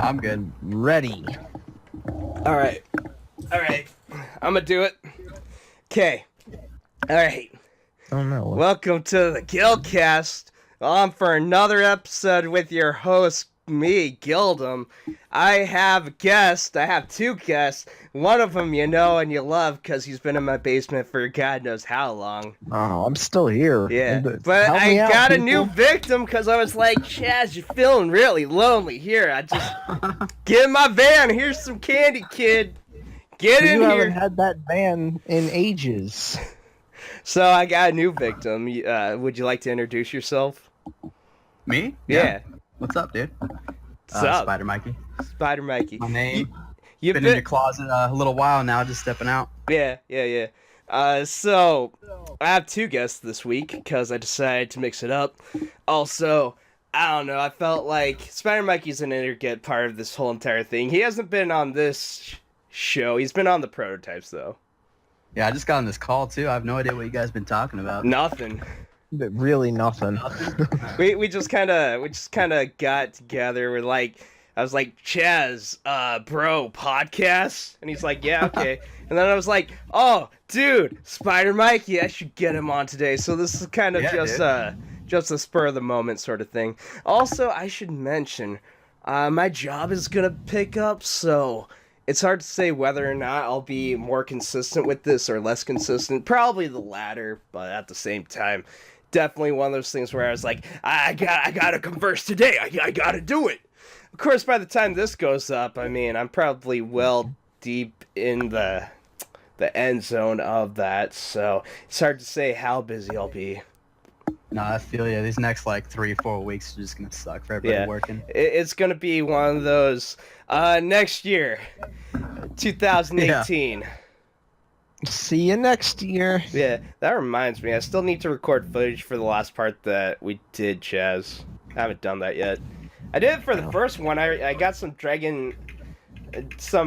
I'm good. Ready. All right. I'm gonna do it. Okay. All right. Oh no. Welcome to the Guildcast. On for another episode with your host, me, Gildum. I have a guest. I have two guests. One of them you know and you love because he's been in my basement for God knows how long. Oh, I'm still here. Yeah, but Help I me out, got a people. new victim because I was like, Chaz, you're feeling really lonely. Here, I just get in my van. Here's some candy, kid. Get in You here. haven't had that van in ages. So I got a new victim. Would you like to introduce yourself? Me? Yeah. What's up, dude? What's up? Spider Mikey. Spider Mikey. My name. You've Been in your closet a little while now, just stepping out. Yeah. So I have two guests this week because I decided to mix it up. Also, I don't know. I felt like Spider Mikey's an intricate part of this whole entire thing. He hasn't been on this show. He's been on the prototypes though. Yeah, I just got on this call too. I have no idea what you guys been talking about. Nothing. Really nothing. we just kind of got together. We're like, I was like, Chaz, bro, podcast, and he's like, yeah, okay. And then I was like, oh, dude, Spider Mikey, I should get him on today. So this is kind of just a spur of the moment sort of thing. Also, I should mention, my job is gonna pick up, so it's hard to say whether or not I'll be more consistent with this or less consistent. Probably the latter, but at the same time, definitely one of those things where I was like, I gotta converse today. I gotta do it. Of course, by the time this goes up, I mean, I'm probably well deep in the end zone of that, so it's hard to say how busy I'll be. No, I feel you. These next like 3-4 weeks are just gonna suck for everybody working. It's gonna be one of those. Next year, 2018. Yeah. See you next year. Yeah, that reminds me. I still need to record footage for the last part that we did, Chaz. I haven't done that yet. I did it for the first one. I got some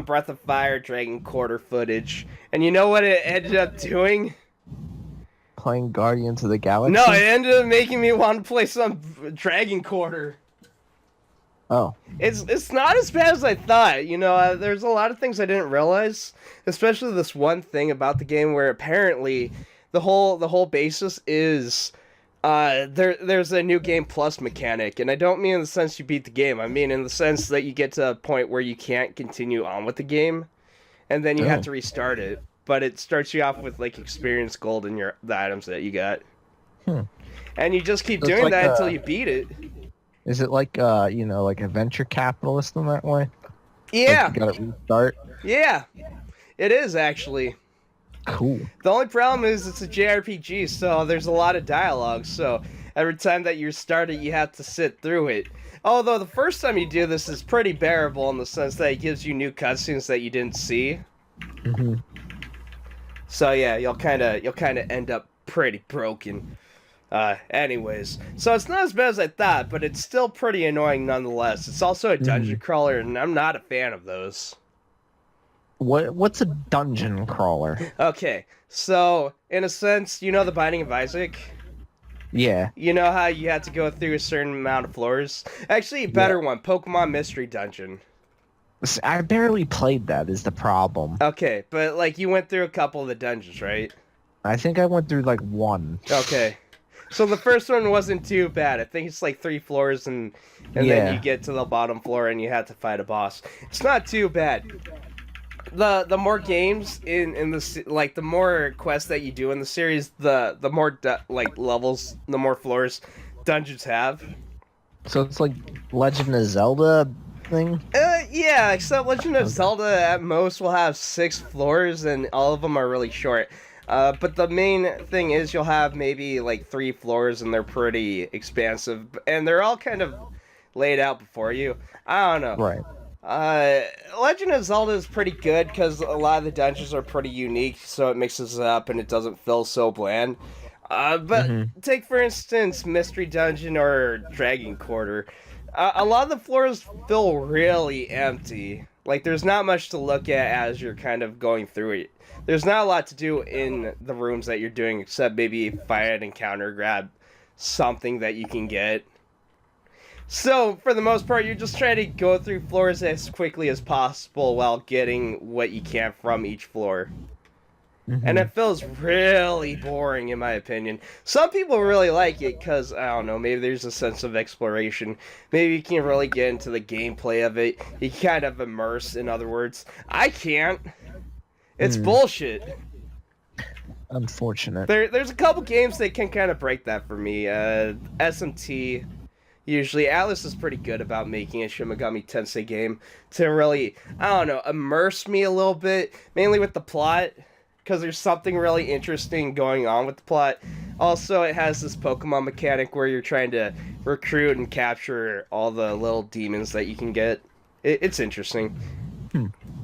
Breath of Fire Dragon Quarter footage. And you know what it ended up doing? Playing Guardians of the Galaxy? No, it ended up making me want to play some Dragon Quarter. Oh. It's not as bad as I thought. You know, there's a lot of things I didn't realize, especially this one thing about the game where apparently the whole basis is there's a new game plus mechanic, and I don't mean in the sense you beat the game. I mean in the sense that you get to a point where you can't continue on with the game, and then you have to restart it. But it starts you off with like experience gold in the items that you got, and you just keep doing that until you beat it. Is it like like a venture capitalist in that way? Yeah. Like you gotta restart? Yeah. It is actually. Cool. The only problem is it's a JRPG, so there's a lot of dialogue, so every time that you start it, you have to sit through it. Although the first time you do this is pretty bearable in the sense that it gives you new cutscenes that you didn't see. Mm-hmm. So yeah, you'll kind of end up pretty broken. Anyways, so it's not as bad as I thought, but it's still pretty annoying nonetheless. It's also a dungeon crawler, and I'm not a fan of those. What's a dungeon crawler? Okay, so in a sense, you know the Binding of Isaac? Yeah. You know how you had to go through a certain amount of floors? Actually, a better one, Pokemon Mystery Dungeon. I barely played that is the problem. Okay, but like you went through a couple of the dungeons, right? I think I went through like one. Okay. So the first one wasn't too bad. I think it's like 3 floors and then you get to the bottom floor and you have to fight a boss. It's not too bad. The more games in the like the more quests that you do in the series, the more like levels, the more floors dungeons have. So it's like Legend of Zelda thing? Yeah, except Legend of Zelda at most will have 6 floors and all of them are really short. But the main thing is you'll have maybe like 3 floors and they're pretty expansive and they're all kind of laid out before you. I don't know. Right. Legend of Zelda is pretty good because a lot of the dungeons are pretty unique, so it mixes it up and it doesn't feel so bland. But take for instance Mystery Dungeon or Dragon Quarter. A lot of the floors feel really empty. Like there's not much to look at as you're kind of going through it. There's not a lot to do in the rooms that you're doing except maybe fight an encounter, grab something that you can get. So, for the most part, you're just trying to go through floors as quickly as possible while getting what you can from each floor. And it feels really boring, in my opinion. Some people really like it because, I don't know, maybe there's a sense of exploration. Maybe you can really get into the gameplay of it. You can kind of immerse, in other words. I can't. It's bullshit. Unfortunate. There's a couple games that can kind of break that for me. SMT, usually. Atlas is pretty good about making a Shin Megami Tensei game to really, I don't know, immerse me a little bit. Mainly with the plot. Because there's something really interesting going on with the plot. Also, it has this Pokemon mechanic where you're trying to recruit and capture all the little demons that you can get. It's interesting.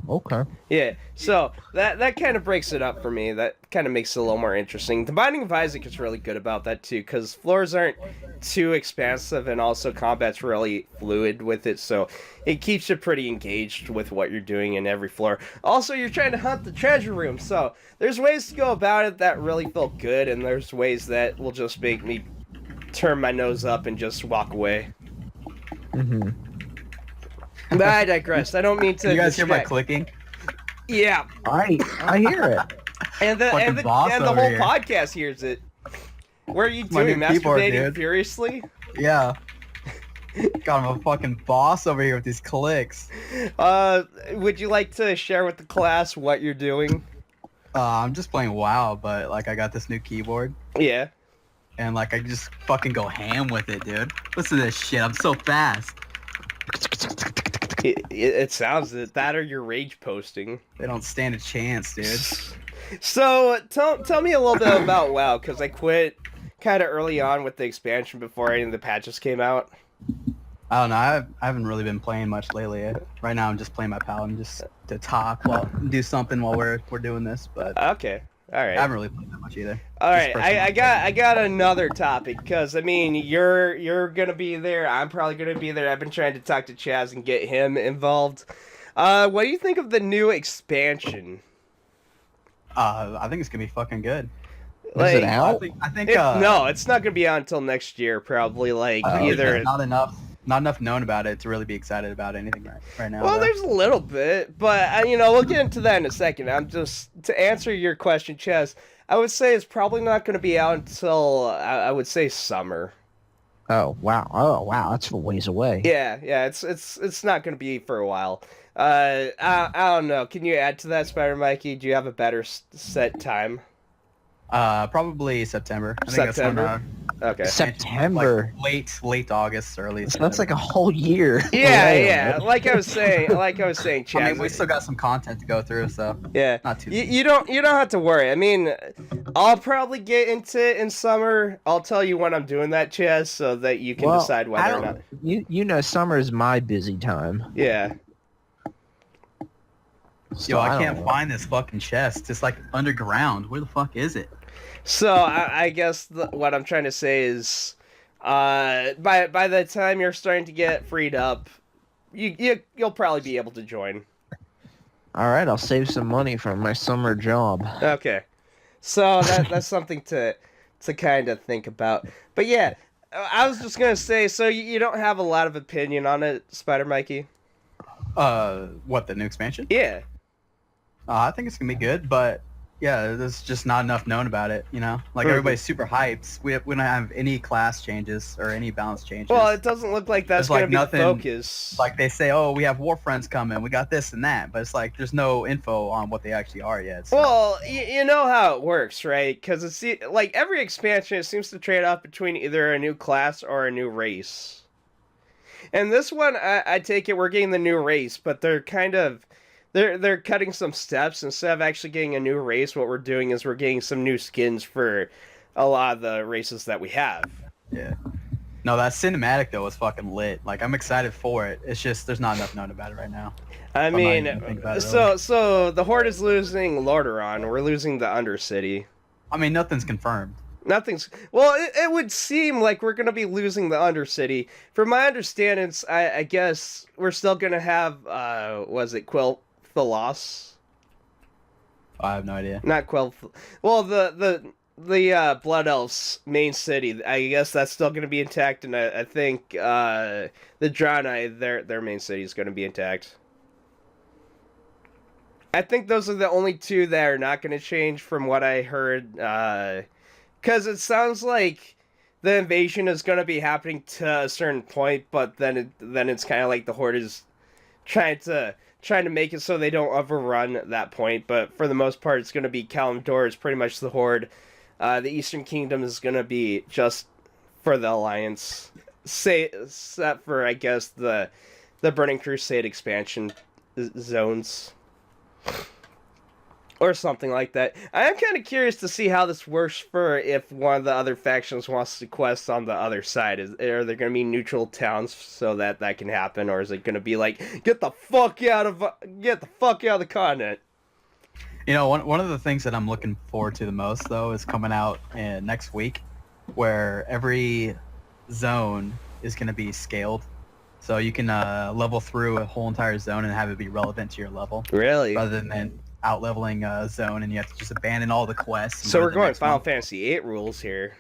Okay. Yeah, so that kind of breaks it up for me. That kind of makes it a little more interesting. The Binding of Isaac is really good about that too, because floors aren't too expansive, and also combat's really fluid with it, so it keeps you pretty engaged with what you're doing in every floor. Also, you're trying to hunt the treasure room, so there's ways to go about it that really feel good, and there's ways that will just make me turn my nose up and just walk away. But I digress. I don't mean to. You guys hear my distract. clicking? Yeah. I hear it. And the Fucking boss whole over here. podcast hears it. What are you My doing? new keyboard, Masturbating dude. furiously? Yeah. God, I'm a fucking boss over here with these clicks. Would you like to share with the class what you're doing? I'm just playing WoW, but like I got this new keyboard, Yeah. and like I just fucking go ham with it, dude. Listen to this shit. I'm so fast. It sounds that or you're rage posting. They don't stand a chance, dude. So tell me a little bit about WoW, because I quit kind of early on with the expansion before any of the patches came out. I don't know. I haven't really been playing much lately. Right now, I'm just playing my paladin just to talk, do something while we're doing this. But Okay. All right. I haven't really played that much either. All Just right, I got another topic, because I mean you're gonna be there. I'm probably gonna be there. I've been trying to talk to Chaz and get him involved. What do you think of the new expansion? I think it's gonna be fucking good. Is it out? I think No, it's not gonna be out until next year, probably. Like either. there's not enough known about it to really be excited about anything right now. Well, though. there's a little bit, but we'll get into that in a second. I'm just to answer your question, Chaz. I would say it's probably not going to be out until I would say summer. Oh wow, that's a ways away. Yeah, it's not going to be for a while. I don't know. Can you add to that, Spider Mikey? Do you have a better set time? Probably September. I think September? That's when, Okay. September. like late August, early. So September. that's like a whole year. Yeah, away. yeah. Like I was saying, Chaz. I mean, we still got some content to go through, so Yeah, not too. you don't have to worry. I mean, I'll probably get into it in summer. I'll tell you when I'm doing that, Chaz, so that you can decide whether or not. You know, summer is my busy time. Yeah. So Yo, I don't can't know. find this fucking chest. It's like underground. Where the fuck is it? So I guess what I'm trying to say is, by the time you're starting to get freed up, you'll probably be able to join. All right, I'll save some money from my summer job. Okay. So that's something to kind of think about. But yeah, I was just gonna say. So you don't have a lot of opinion on it, Spider Mikey? What, the new expansion? Yeah. I think it's gonna be good, but yeah, there's just not enough known about it. You know, like everybody's super hyped. We don't have any class changes or any balance changes. Well, it doesn't look like that's There's, gonna like, be nothing- the focus. like they say, oh, we have war friends coming. We got this and that, but it's like there's no info on what they actually are yet. So. Well, you know how it works, right? Because it's like every expansion, it seems to trade off between either a new class or a new race. And this one, I take it we're getting the new race, but they're kind of they're cutting some steps. Instead of actually getting a new race, what we're doing is we're getting some new skins for a lot of the races that we have. Yeah. No, that cinematic though was fucking lit. Like I'm excited for it. It's just there's not enough known about it right now. I I'm not mean, even thinking about it, so the Horde is losing Lordaeron. We're losing the Undercity. I mean, nothing's confirmed. Nothing's... Well, it would seem like we're going to be losing the Undercity. From my understandings, I guess we're still going to have, was it Quel'Thalas? I have no idea. Not Well, the the Blood Elves main city, I guess that's still going to be intact, and I think the Draenei, their main city is going to be intact. I think those are the only two that are not going to change from what I heard, because it sounds like the invasion is going to be happening to a certain point, but then it's kind of like the Horde is trying to make it so they don't overrun that point. But for the most part, it's going to be Kalimdor is pretty much the Horde. The Eastern Kingdom is going to be just for the Alliance, except for, I guess, the Burning Crusade expansion zones. Or something like that. I am kind of curious to see how this works for if one of the other factions wants to quest on the other side. Are there going to be neutral towns so that can happen, or is it going to be like, get the fuck out of the continent? You know, one of the things that I'm looking forward to the most, though, is coming out next week, where every zone is going to be scaled. So you can level through a whole entire zone and have it be relevant to your level. Really? Rather than out-leveling a zone and you have to just abandon all the quests. So we're going Final Fantasy VIII rules here.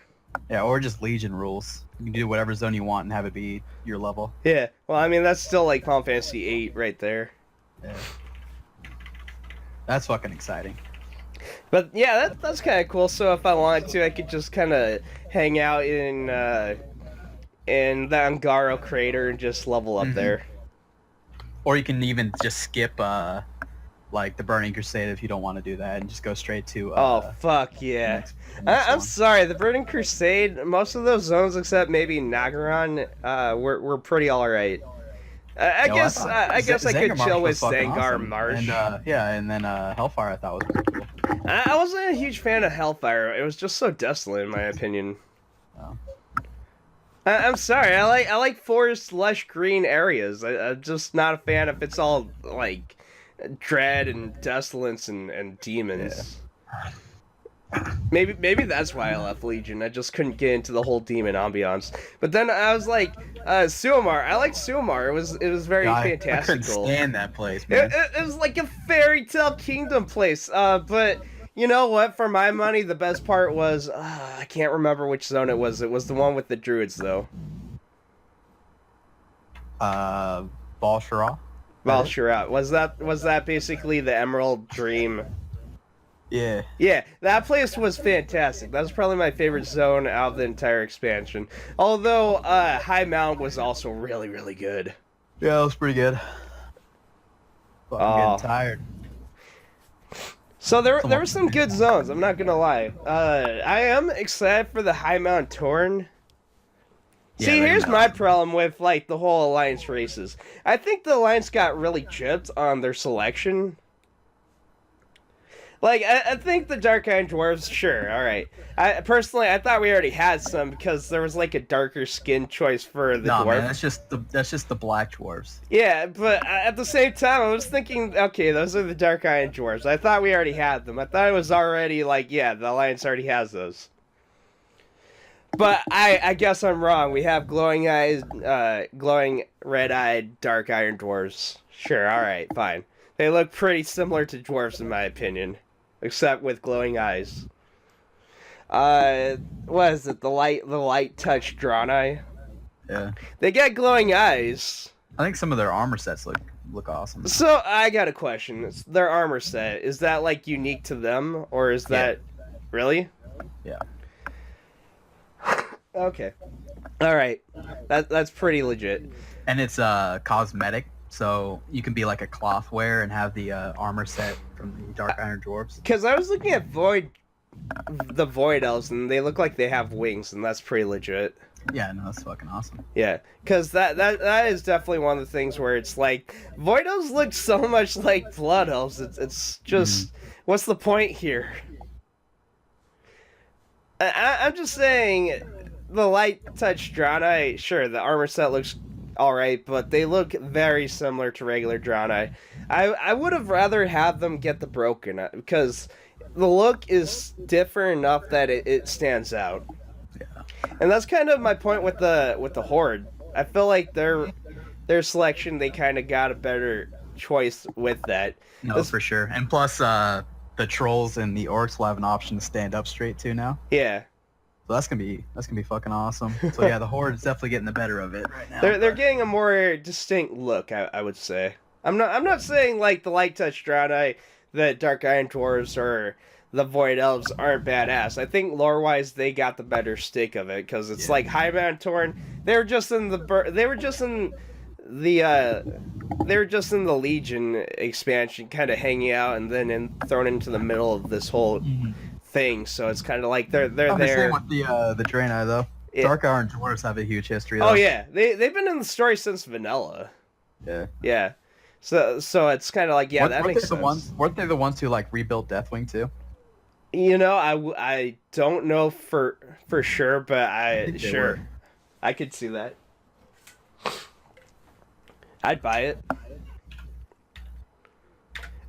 Yeah, or just Legion rules. You can do whatever zone you want and have it be your level. Yeah, well, I mean, that's still like Final Fantasy VIII right there. Yeah. That's fucking exciting. But yeah, that's kind of cool. So if I wanted to, I could just kind of hang out in the Angaro crater and just level up there. Or you can even just skip like the Burning Crusade if you don't want to do that, and just go straight to oh fuck yeah. I'm sorry, the Burning Crusade, most of those zones except maybe Nagaron were pretty alright. I guess I could chill with Zangar awesome. Marsh. And and then Hellfire I thought was pretty cool. I wasn't a huge fan of Hellfire. It was just so desolate in my opinion. Oh. I'm sorry. I like forest, lush, green areas. I'm just not a fan if it's all like dread and desolence and demons. Yeah. Maybe that's why I left Legion. I just couldn't get into the whole demon ambiance. But then I was like, Suamar. I liked Suamar. It was very fantastical. I couldn't stand that place, man. It was like a fairy tale kingdom place. But you know what? For my money, the best part was I can't remember which zone it was. It was the one with the druids, though. Balshara. Valshurat. Was that basically the Emerald Dream? Yeah. Yeah, that place was fantastic. That was probably my favorite zone out of the entire expansion. Although High Mount was also really, really good. Yeah, it was pretty good. But I'm getting tired. So there were some good zones, I'm not gonna lie. I am excited for the High Mount Torn. See, here's my problem with, like, the whole Alliance races. I think the Alliance got really gypped on their selection. Like, I think the Dark Iron Dwarves, sure, alright. Personally, I thought we already had some, because there was, like, a darker skin choice for the dwarf. Man, that's just the black dwarves. Yeah, but at the same time, I was thinking, okay, those are the Dark Iron Dwarves. I thought we already had them. I thought it was already, like, yeah, the Alliance already has those. But I guess I'm wrong. We have glowing eyes, glowing red-eyed dark iron dwarves. Sure, alright, fine. They look pretty similar to dwarves in my opinion. Except with glowing eyes. What is it? The light touch Draenei? Yeah. They get glowing eyes. I think some of their armor sets look awesome. So, I got a question. Their armor set, is that, like, unique to them? Or is that... Really? Yeah. Okay. Alright. That's pretty legit. And it's cosmetic, so you can be like a cloth wearer and have the armor set from the Dark Iron Dwarves. Because I was looking at the Void Elves, and they look like they have wings, and that's pretty legit. Yeah, no, that's fucking awesome. Yeah, because that is definitely one of the things where it's like, Void Elves look so much like Blood Elves, it's just, what's the point here? I'm just saying, the light touch Draenei, sure, the armor set looks alright, but they look very similar to regular Draenei. I would have rather had them get the broken, because the look is different enough that it stands out. Yeah. And that's kind of my point with the Horde. I feel like their selection, they kind of got a better choice with that. No, for sure. And plus, the trolls and the orcs will have an option to stand up straight too now. Yeah. So that's gonna be fucking awesome. So yeah, the horde is definitely getting the better of it right now. They're getting a more distinct look, I would say. I'm not saying like the light touch Draenei, the Dark Iron Dwarves, or the Void Elves aren't badass. I think lore wise they got the better stick of it because it's like Highbound Torn. They were just in the Legion expansion, kind of hanging out, and then thrown into the middle of this whole thing. So it's kind of like they're there. Same with the Draenei though. Yeah. Dark Iron Dwarves have a huge history. Though. Oh yeah, they've been in the story since vanilla. Yeah. Yeah. So it's kind of like that makes sense. Weren't they the ones who like rebuilt Deathwing too? You know, I don't know for sure, but I could see that. I'd buy it.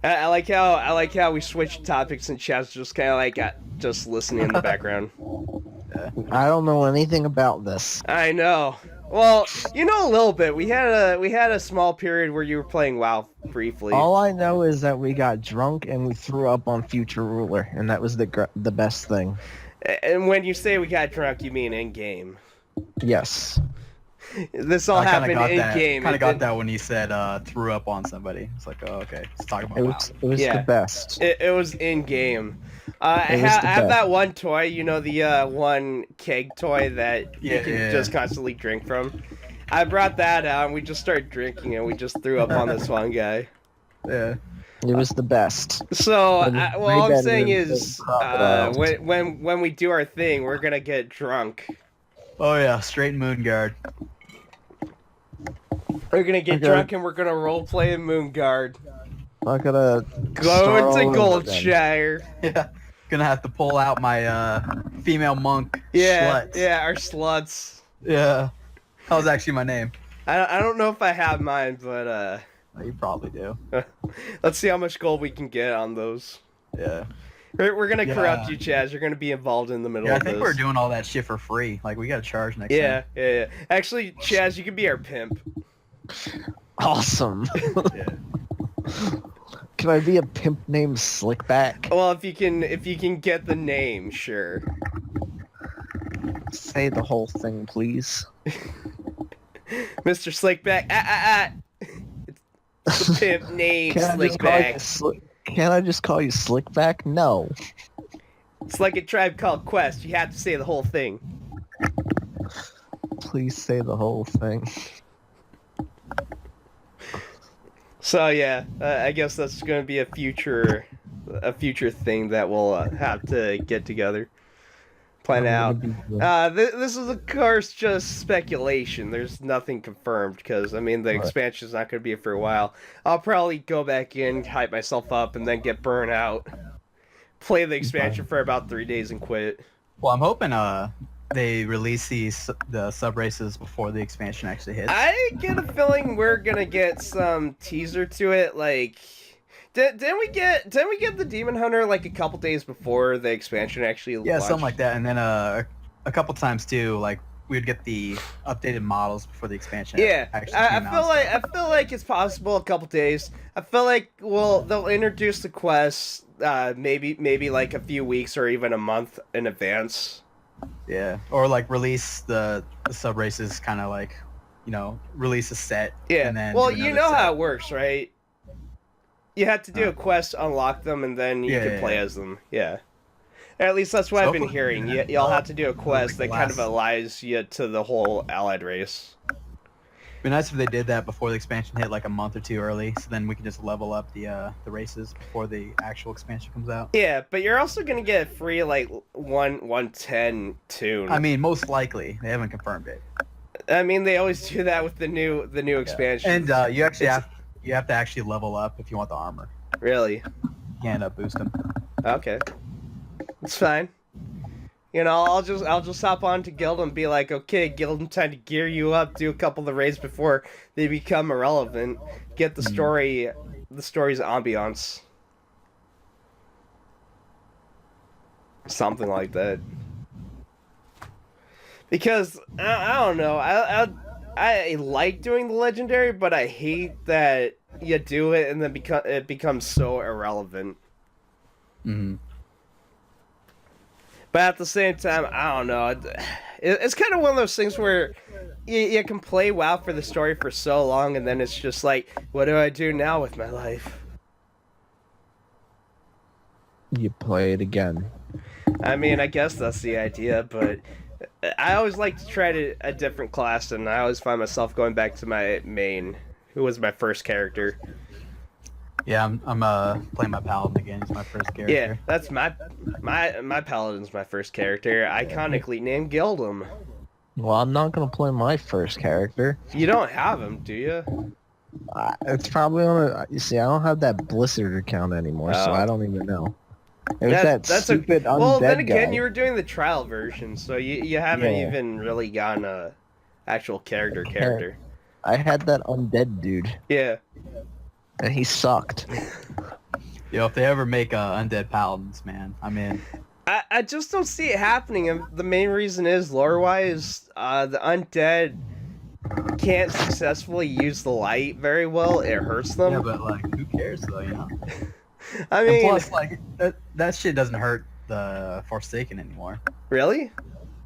I like how we switched topics and chat's just kind of like just listening in the background. I don't know anything about this. I know. Well, you know a little bit. We had a small period where you were playing WoW briefly. All I know is that we got drunk and we threw up on Future Ruler, and that was the best thing. And when you say we got drunk, you mean in game? Yes. This all happened in game. Kind of got that when he said threw up on somebody. It's like, oh, okay, let's talk about WoW. It was the best. It was in game. I have that one toy, you know, the one keg toy that you can just constantly drink from. I brought that out and we just started drinking and we just threw up on this one guy. Yeah. It was the best. So, all I'm saying is, when we do our thing, we're gonna get drunk. Oh yeah, straight Moonguard. We're gonna get drunk and we're gonna roleplay in Moonguard. I'm gonna go into Goldshire. Yeah. Gonna have to pull out my female monk. Yeah, sluts. yeah, our sluts. Yeah, that was actually my name. I don't know if I have mine, but you probably do. Let's see how much gold we can get on those. Yeah. We're gonna corrupt you, Chaz. You're gonna be involved in the middle of this. I think we're doing all that shit for free. Like, we gotta charge next time. Yeah. Actually, Chaz, you can be our pimp. Awesome. Yeah. Can I be a pimp named Slickback? Well, if you can get the name, sure. Say the whole thing, please. Mr. Slickback. It's the pimp name, Slickback. Can't I just call you Slickback? No. It's like a Tribe Called Quest. You have to say the whole thing. Please say the whole thing. So yeah, I guess that's going to be a future thing that we'll have to get together, plan out. This is of course just speculation. There's nothing confirmed because I mean the expansion is not going to be for a while. I'll probably go back in, hype myself up, and then get burnt out. Play the expansion for about 3 days and quit. Well, I'm hoping they release the sub races before the expansion actually hits. I get a feeling we're gonna get some teaser to it. Like, didn't we get the Demon Hunter like a couple days before the expansion actually launched? Yeah, something like that. And then a couple times too, like we'd get the updated models before the expansion. Yeah, actually I feel like it's possible a couple days. I feel like they'll introduce the quests maybe like a few weeks or even a month in advance. Yeah, or like release the sub races, kind of like, you know, release a set. Yeah. And then well, you know how it works, right? You have to do a quest, unlock them, and then you can play as them. Yeah. Or at least that's what I've been hearing. Y'all have to do a quest that kind of allies you to the whole allied race. It'd be nice if they did that before the expansion hit, like a month or two early, so then we can just level up the races before the actual expansion comes out. Yeah, but you're also gonna get free like 110 tune. I mean, most likely they haven't confirmed it. I mean, they always do that with the new expansion. And you actually have to actually level up if you want the armor. Really? You can't boost them. Okay, it's fine. You know, I'll just hop on to Guild and be like, okay, Guild, I'm trying to gear you up, do a couple of the raids before they become irrelevant, get the story's ambiance. Something like that. Because, I don't know, I like doing the legendary, but I hate that you do it and then it becomes so irrelevant. Mm-hmm. But at the same time, I don't know. It's kind of one of those things where you can play WoW for the story for so long, and then it's just like, what do I do now with my life? You play it again. I mean, I guess that's the idea, but I always like to try a different class, and I always find myself going back to my main, who was my first character. Yeah, I'm playing my paladin again. He's my first character. Yeah, that's my paladin's my first character. Iconically named Gildum. Well, I'm not gonna play my first character. You don't have him, do you? It's probably on. You see, I don't have that Blizzard account anymore, so Oh. I don't even know. It was that's stupid undead well, then again, guy. you were doing the trial version, so you haven't Yeah. even really gotten a actual character. I had that undead dude, Yeah. and he sucked. Yo, if they ever make undead paladins, man, I'm in. I just don't see it happening, and the main reason is, lore-wise, the undead can't successfully use the light very well. It hurts them. Yeah, but like, who cares though, you know? I And mean, plus, like, that shit doesn't hurt the Forsaken anymore. really?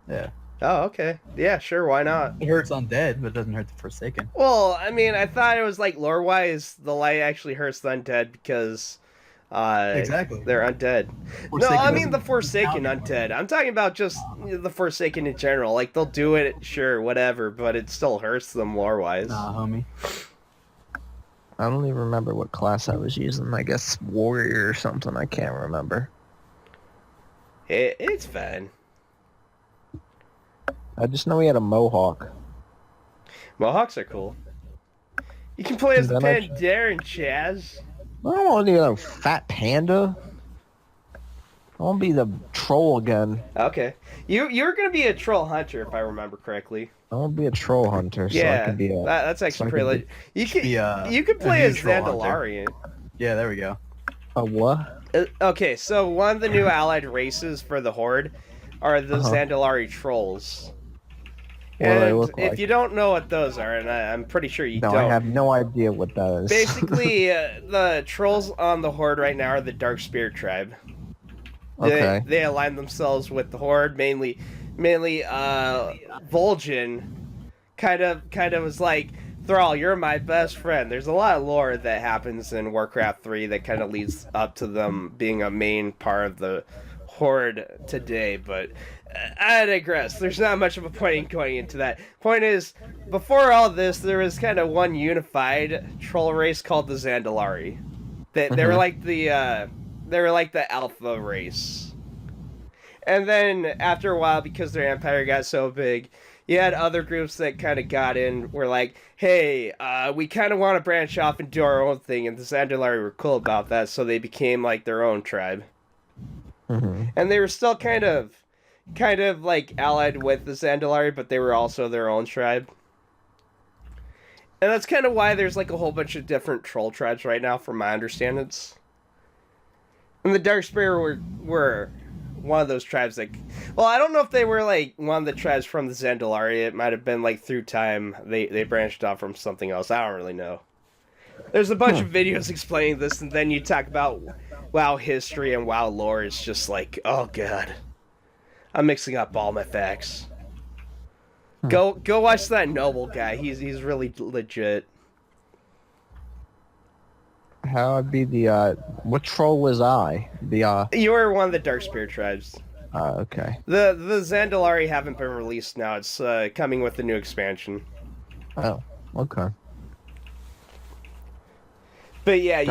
Yeah. Oh, okay. Yeah, sure, why not? It hurts undead, but it doesn't hurt the Forsaken. Well, I mean, I thought it was like lore-wise, the light actually hurts the undead because Exactly. they're undead. Forsaken No, I mean doesn't the Forsaken count anymore. undead. I'm talking about just the Forsaken in general. Like, they'll do it, sure, whatever, but it still hurts them lore-wise. Nah, homie. I don't even remember what class I was using. I guess warrior or something. I can't remember. It's fine. I just know he had a mohawk. Mohawks are cool. You can play as the And then Pandaren, Chaz. I don't want to be a fat panda. I want to be the troll again. Okay. You're gonna be a troll hunter, if I remember correctly. I want to be a troll hunter, so I can be a. that's actually I pretty can legit. You could a play as neutral hunter. Zandalarian. Yeah, there we go. A what? Okay, so one of the new allied races for the Horde are the Zandalari trolls. What do they And look like? if you don't know what those are, and I'm pretty sure you No, don't. I have no idea what that is. Basically, the trolls on the Horde right now are the Dark Spirit tribe. Okay. They align themselves with the Horde, mainly Vol'jin kind of was like, Thrall, you're my best friend. There's a lot of lore that happens in Warcraft 3 that kind of leads up to them being a main part of the Horde today, but I digress. There's not much of a point in going into that. Point is, before all this, there was kind of one unified troll race called the Zandalari. They were like the alpha race. And then after a while, because their empire got so big, you had other groups that kind of got in, were like, hey, we kind of want to branch off and do our own thing, and the Zandalari were cool about that, so they became like their own tribe. And they were still kind of like allied with the Zandalari, but they were also their own tribe. And that's kind of why there's like a whole bunch of different troll tribes right now, from my understandings. And the Dark Spirit were one of those tribes that... Well, I don't know if they were like one of the tribes from the Zandalari. It might have been like through time they branched off from something else. I don't really know. There's a bunch of videos explaining this, and then you talk about WoW history and WoW lore. It's just like, oh god. I'm mixing up all my facts. Go watch that Noble guy. He's really legit. How I'd be the what troll was I? The You were one of the Dark Spirit tribes. okay. The Zandalari haven't been released now. It's coming with the new expansion. Oh, okay. But yeah, you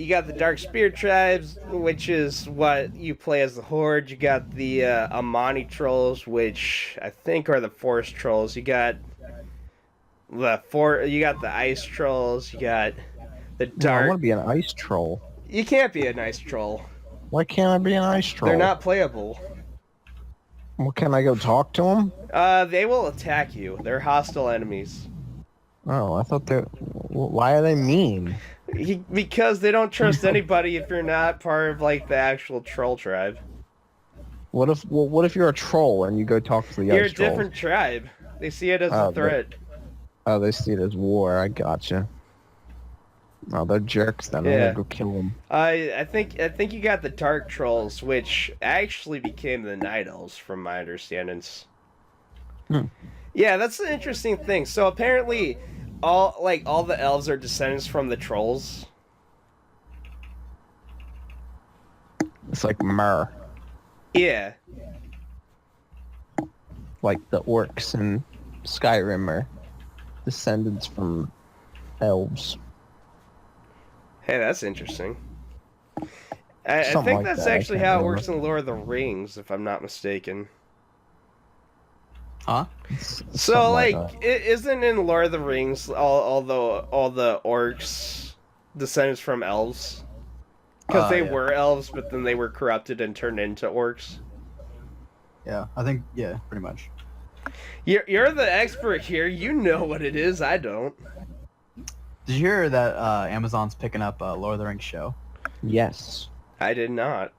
got the Dark Spirit tribes, which is what you play as the Horde. You got the Amani trolls, which I think are the forest trolls. You got the ice trolls. You got the No, I dark. want to be an ice troll. You can't be an ice troll. Why can't I be an ice troll? They're not playable. Well, can I go talk to them? They will attack you. They're hostile enemies. Oh, I thought they. Why are they mean? Because they don't trust anybody if you're not part of like the actual troll tribe. What if you're a troll and you go talk to the You're a ice trolls? different tribe. They see it as Oh, a threat. Oh, they see it as war. I gotcha. Oh, they're jerks. Then I'm Yeah. gonna go kill them. I think you got the dark trolls, which actually became the night elves, from my understandings. Hmm. Yeah, that's an interesting thing. So apparently, all the elves are descendants from the trolls. It's like Mer, Yeah. like the orcs in Skyrim are descendants from elves. Hey, that's interesting. I Something think like that's that, I actually can't how it remember. works in Lord of the Rings, if I'm not mistaken. Huh? Something So, that. it isn't in Lord of the Rings all the orcs descendants from elves? Because they Yeah. were elves, but then they were corrupted and turned into orcs. Yeah, I think, yeah, pretty much. You're the expert here. You know what it is. I don't. Did you hear that Amazon's picking up Lord of the Rings show? Yes. I did not.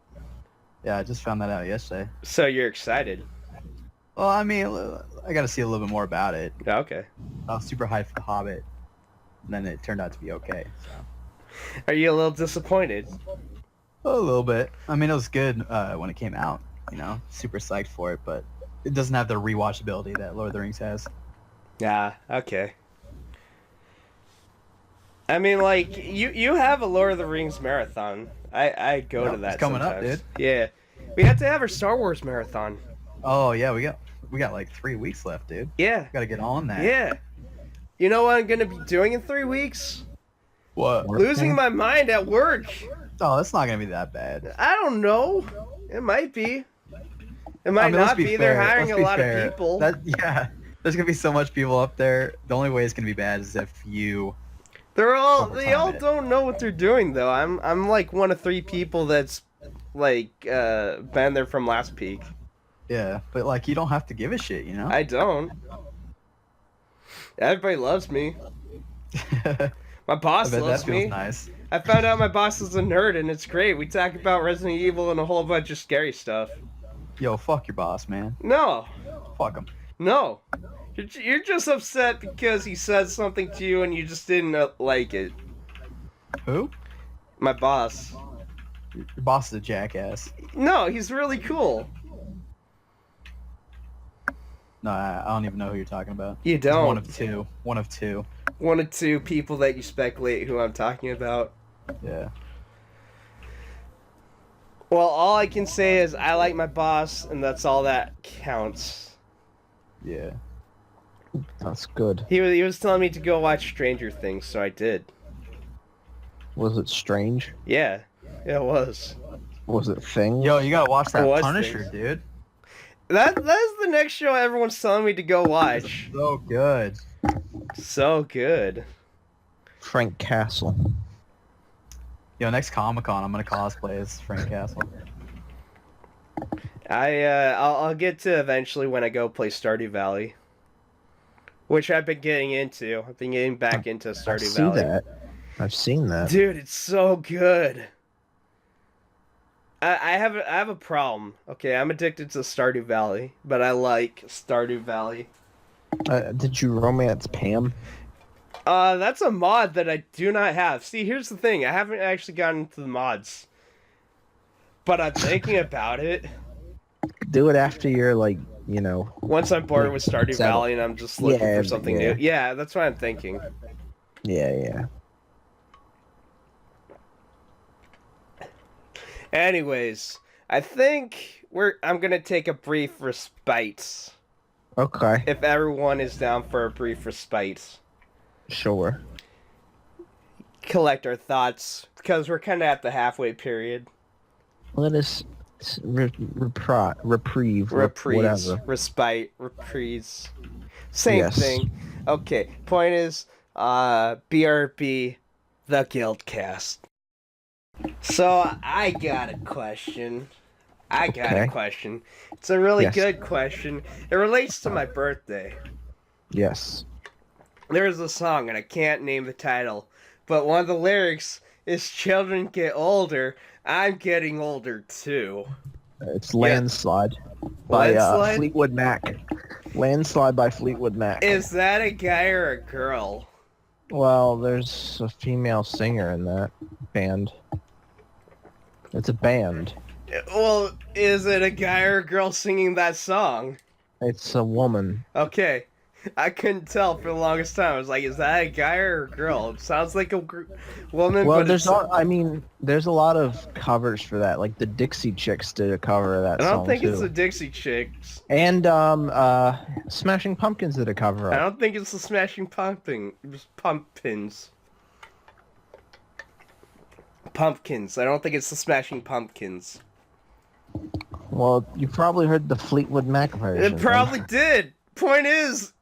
Yeah, I just found that out yesterday. So you're excited. Well, I mean, I got to see a little bit more about it. Okay. I was super hyped for The Hobbit, and then it turned out to be okay. So. Are you a little disappointed? A little bit. I mean, it was good when it came out. You know, super psyched for it, but it doesn't have the rewatchability that Lord of the Rings has. Yeah, okay. I mean, like, you have a Lord of the Rings marathon. I go Yep, to that it's coming up, sometimes. dude. Yeah. We have to have our Star Wars marathon. Oh yeah, we got like 3 weeks left, dude. Yeah. Got to get on that. Yeah. You know what I'm going to be doing in 3 weeks? What? Losing my mind at work. Oh, it's not gonna be that bad. I don't know. It might be. It might I mean, let's not be. fair. They're hiring Let's a be lot fair. of people. Yeah, there's gonna be so much people up there. The only way it's gonna be bad is if you. They overtime all it. don't know what they're doing though. I'm like one of 3 people that's like been there from last peak. Yeah, but like you don't have to give a shit, you know. I don't. Everybody loves me. My I boss bet that loves feels me. nice. I found out my boss is a nerd and it's great. We talk about Resident Evil and a whole bunch of scary stuff. Yo, fuck your boss, man. No. Fuck him. No. You're just upset because he said something to you and you just didn't like it. Who? My boss. Your boss is a jackass. No, he's really cool. No, I don't even know who you're talking about. You He's don't. one of two. One of two. One or 2 people that you speculate who I'm talking about. Yeah. Well, all I can say is I like my boss, and that's all that counts. Yeah. That's good. He was telling me to go watch Stranger Things, so I did. Was it strange? Yeah, it was. Was it thing? Yo, you gotta watch that Was Punisher, things. dude. That is the next show everyone's telling me to go watch. So good. So good. Frank Castle. Yo, next Comic-Con, I'm gonna cosplay as Frank Castle. I'll get to eventually when I go play Stardew Valley, which I've been getting into. I've been getting back into I Stardew see Valley. that. I've seen that. Dude, it's so good. I have a problem. Okay, I'm addicted to Stardew Valley, but I like Stardew Valley. Did you romance Pam? That's a mod that I do not have. See, here's the thing. I haven't actually gotten into the mods. But I'm thinking about it. Do it after you're like, you know. Once I'm bored with Stardew Settle. Valley and I'm just looking Yeah, for something yeah. new. Yeah, that's what I'm thinking. Yeah. Anyways, I think I'm gonna take a brief respite. Okay. If everyone is down for a brief respite. Sure. Collect our thoughts, because we're kind of at the halfway period. Let us reprieve, Reprise, whatever. respite, reprise. Same Yes. thing. Okay, point is, BRB, the Guildcast. So, I got a question. It's a really Yes. good question. It relates to my birthday. Yes. There's a song, and I can't name the title, but one of the lyrics is "Children get older, I'm getting older too." It's Landslide by Landslide? Fleetwood Mac. Landslide by Fleetwood Mac. Is that a guy or a girl? Well, there's a female singer in that band. It's a band. Well, is it a guy or a girl singing that song? It's a woman. Okay. I couldn't tell for the longest time. I was like, is that a guy or a girl? It sounds like a woman, Well, but there's it's... I mean, there's a lot of covers for that. Like the Dixie Chicks did a cover of that I song don't think too. it's the Dixie Chicks. And Smashing Pumpkins did a cover I of. don't think it's the Smashing Pumpkins. Pumpkins. I don't think it's the Smashing Pumpkins. Well, you probably heard the Fleetwood Mac version. It probably did. Point is,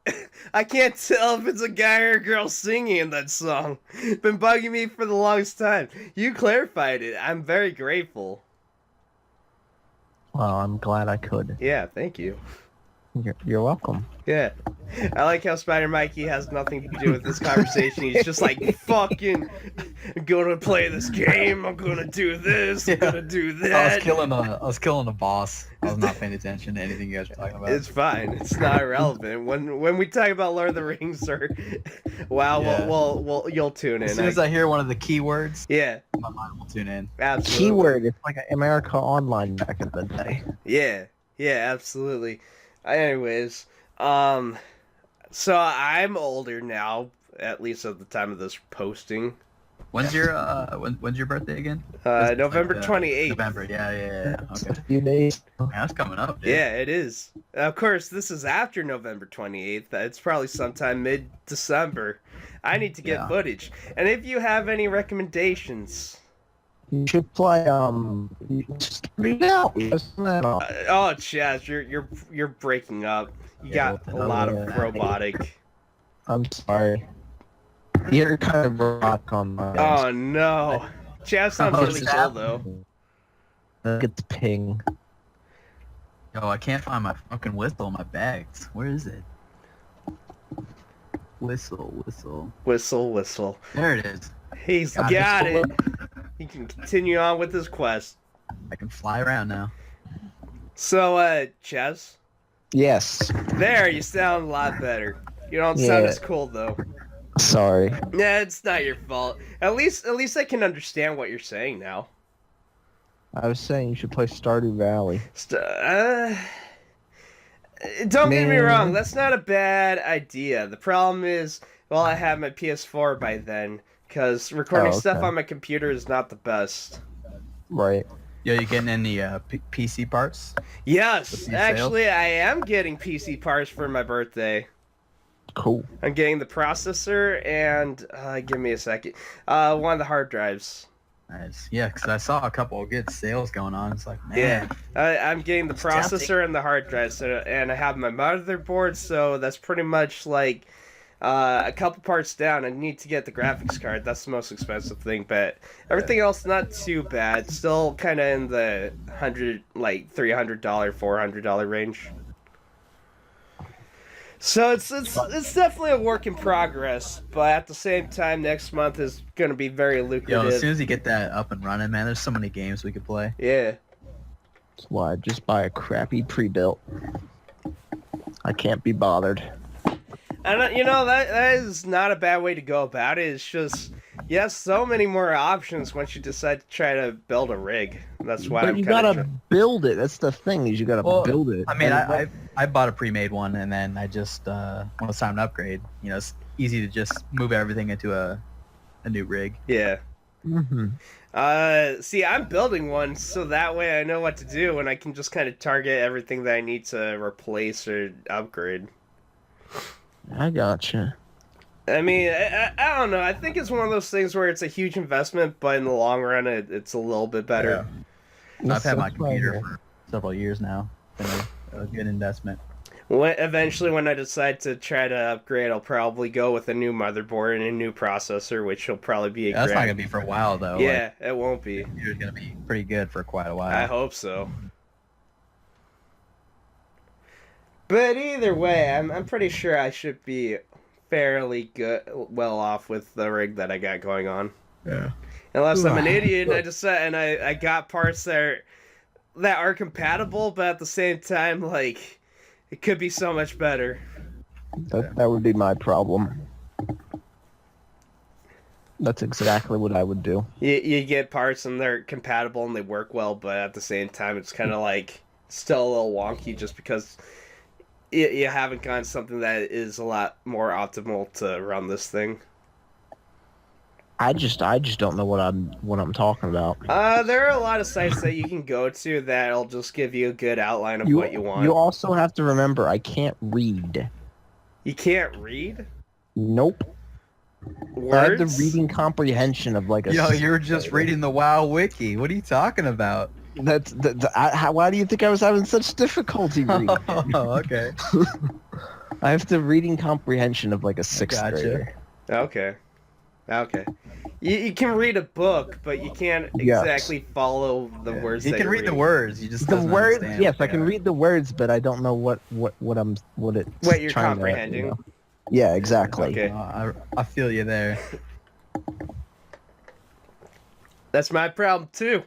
I can't tell if it's a guy or a girl singing that song. Been bugging me for the longest time. You clarified it. I'm very grateful. Well, I'm glad I could. Yeah, thank you. You're welcome. Yeah. I like how Spider Mikey has nothing to do with this conversation. He's just like, fucking, I'm gonna play this game, I'm gonna do this, I'm gonna do that. I was killing a boss. I was not paying attention to anything you guys were talking about. It's fine. It's not irrelevant. When we talk about Lord of the Rings or wow, Yeah. well, you'll tune in. As soon as I hear one of the keywords, Yeah, my mind will tune in. absolutely. Keyword. It's like America Online back in the day. Yeah, absolutely. Anyways, so I'm older now, at least at the time of this posting. When's your when's your birthday again? November 28th. November. Yeah. Okay. A few days. Man, that's coming up, dude. Yeah, it is. Of course, this is after November 28th. It's probably sometime mid-December. I need to get Yeah. footage. And if you have any recommendations... You should play just read it out. Listen that off. oh, Chaz, you're breaking up. You Yeah, got a lot of yeah. robotic. I'm sorry. You're kind of rock on my Oh no, Chaz sounds Oh, really it's cool though. Get the ping. Yo, I can't find my fucking whistle in my bags. Where is it? Whistle. Whistle. There it is. He's got it. He can continue on with his quest. I can fly around now. So, Chaz, Yes. there you sound a lot better. You don't sound Yeah. as cool though. Sorry. Yeah, it's not your fault. At least I can understand what you're saying now. I was saying you should play Stardew Valley. Don't get me Man. wrong, that's not a bad idea. The problem is, well, I have my PS4 by then, because recording Oh, stuff okay. on my computer is not the best. Right. Yo, you getting any PC parts? Yes, With these actually, I am getting PC parts for my birthday. Cool. I'm getting the processor and, give me a second, one of the hard drives. Nice. Yeah, because I saw a couple of good sales going on. It's like, man. Yeah, I'm getting the It's tempting. processor and the hard drive, so, and I have my motherboard, so that's pretty much like a couple parts down. I need to get the graphics card. That's the most expensive thing, but everything else not too bad. Still kind of in the $300, $400 range. So it's definitely a work in progress, but at the same time, next month is going to be very Yo, lucrative. as soon as you get that up and running, man, there's so many games we could play. Yeah. That's why I just buy a crappy pre-built. I can't be bothered. And that is not a bad way to go about it. It's just so many more options once you decide to try to build a rig. That's why But I'm you kind gotta build it. That's the thing, is you gotta build it. I mean, And I bought a pre-made one, and then I just when it's time to upgrade, it's easy to just move everything into a new rig. Yeah. Mhm. See, I'm building one so that way I know what to do and I can just kind of target everything that I need to replace or upgrade. I gotcha. I mean, I don't know. I think it's one of those things where it's a huge investment, but in the long run, it's a little bit better. I've had my That's why- computer for several years now. Been a good investment. Eventually, when I decide to try to upgrade, I'll probably go with a new motherboard and a new processor, which will probably be That's not gonna be for a while though. Yeah, it won't be. Like, it's gonna be pretty good for quite a while. I hope so. But either way, I'm pretty sure I should be fairly well off with the rig that I got going on. Yeah. Unless I'm an idiot and I decide and I got parts that are compatible, but at the same time, like, it could be so much better. That would be my problem. That's exactly what I would do. You get parts and they're compatible and they work well, but at the same time, it's kind of like still a little wonky just because you haven't gotten something that is a lot more optimal to run this thing. I just don't know what I'm talking about. There are a lot of sites that you can go to that'll just give you a good outline of what you want. You also have to remember I can't read. You can't read? Nope. Words? I have the reading comprehension of like a. Yo, you're just reading the WoW wiki. What are you talking about? Why do you think I was having such difficulty reading? Oh, okay. I have the reading comprehension of like a sixth grader. Okay. You can read a book, but you can't exactly follow the words. You can read the words. You just the words. understand. Yes, I can read the words, but I don't know what you're comprehending. To, Yeah, exactly. Okay. I feel you there. That's my problem too.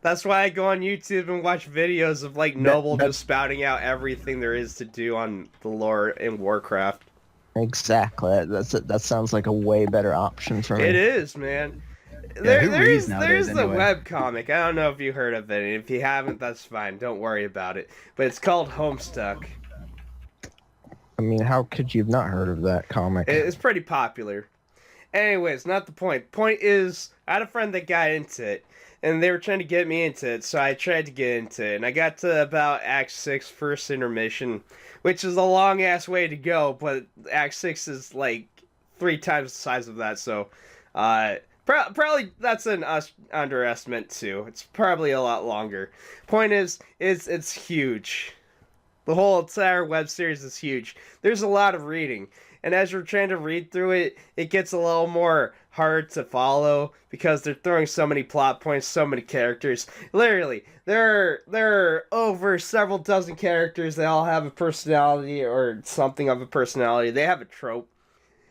That's why I go on YouTube and watch videos of like Noble just spouting out everything there is to do on the lore in Warcraft. Exactly. That sounds like a way better option for me. It is, man. Yeah, there's the anyway? webcomic. I don't know if you heard of it. If you haven't, that's fine. Don't worry about it. But it's called Homestuck. I mean, how could you have not heard of that comic? It's pretty popular. Anyways, not the point. Point is, I had a friend that got into it, and they were trying to get me into it, so I tried to get into it. And I got to about Act 6, first intermission, which is a long-ass way to go, but Act 6 is like 3 times the size of that, so probably that's an underestimate too. It's probably a lot longer. Point is, it's huge. The whole entire web series is huge. There's a lot of reading. And as you're trying to read through it, it gets a little more hard to follow because they're throwing so many plot points, so many characters. Literally, there are over several dozen characters that all have a personality or something of a personality. They have a trope.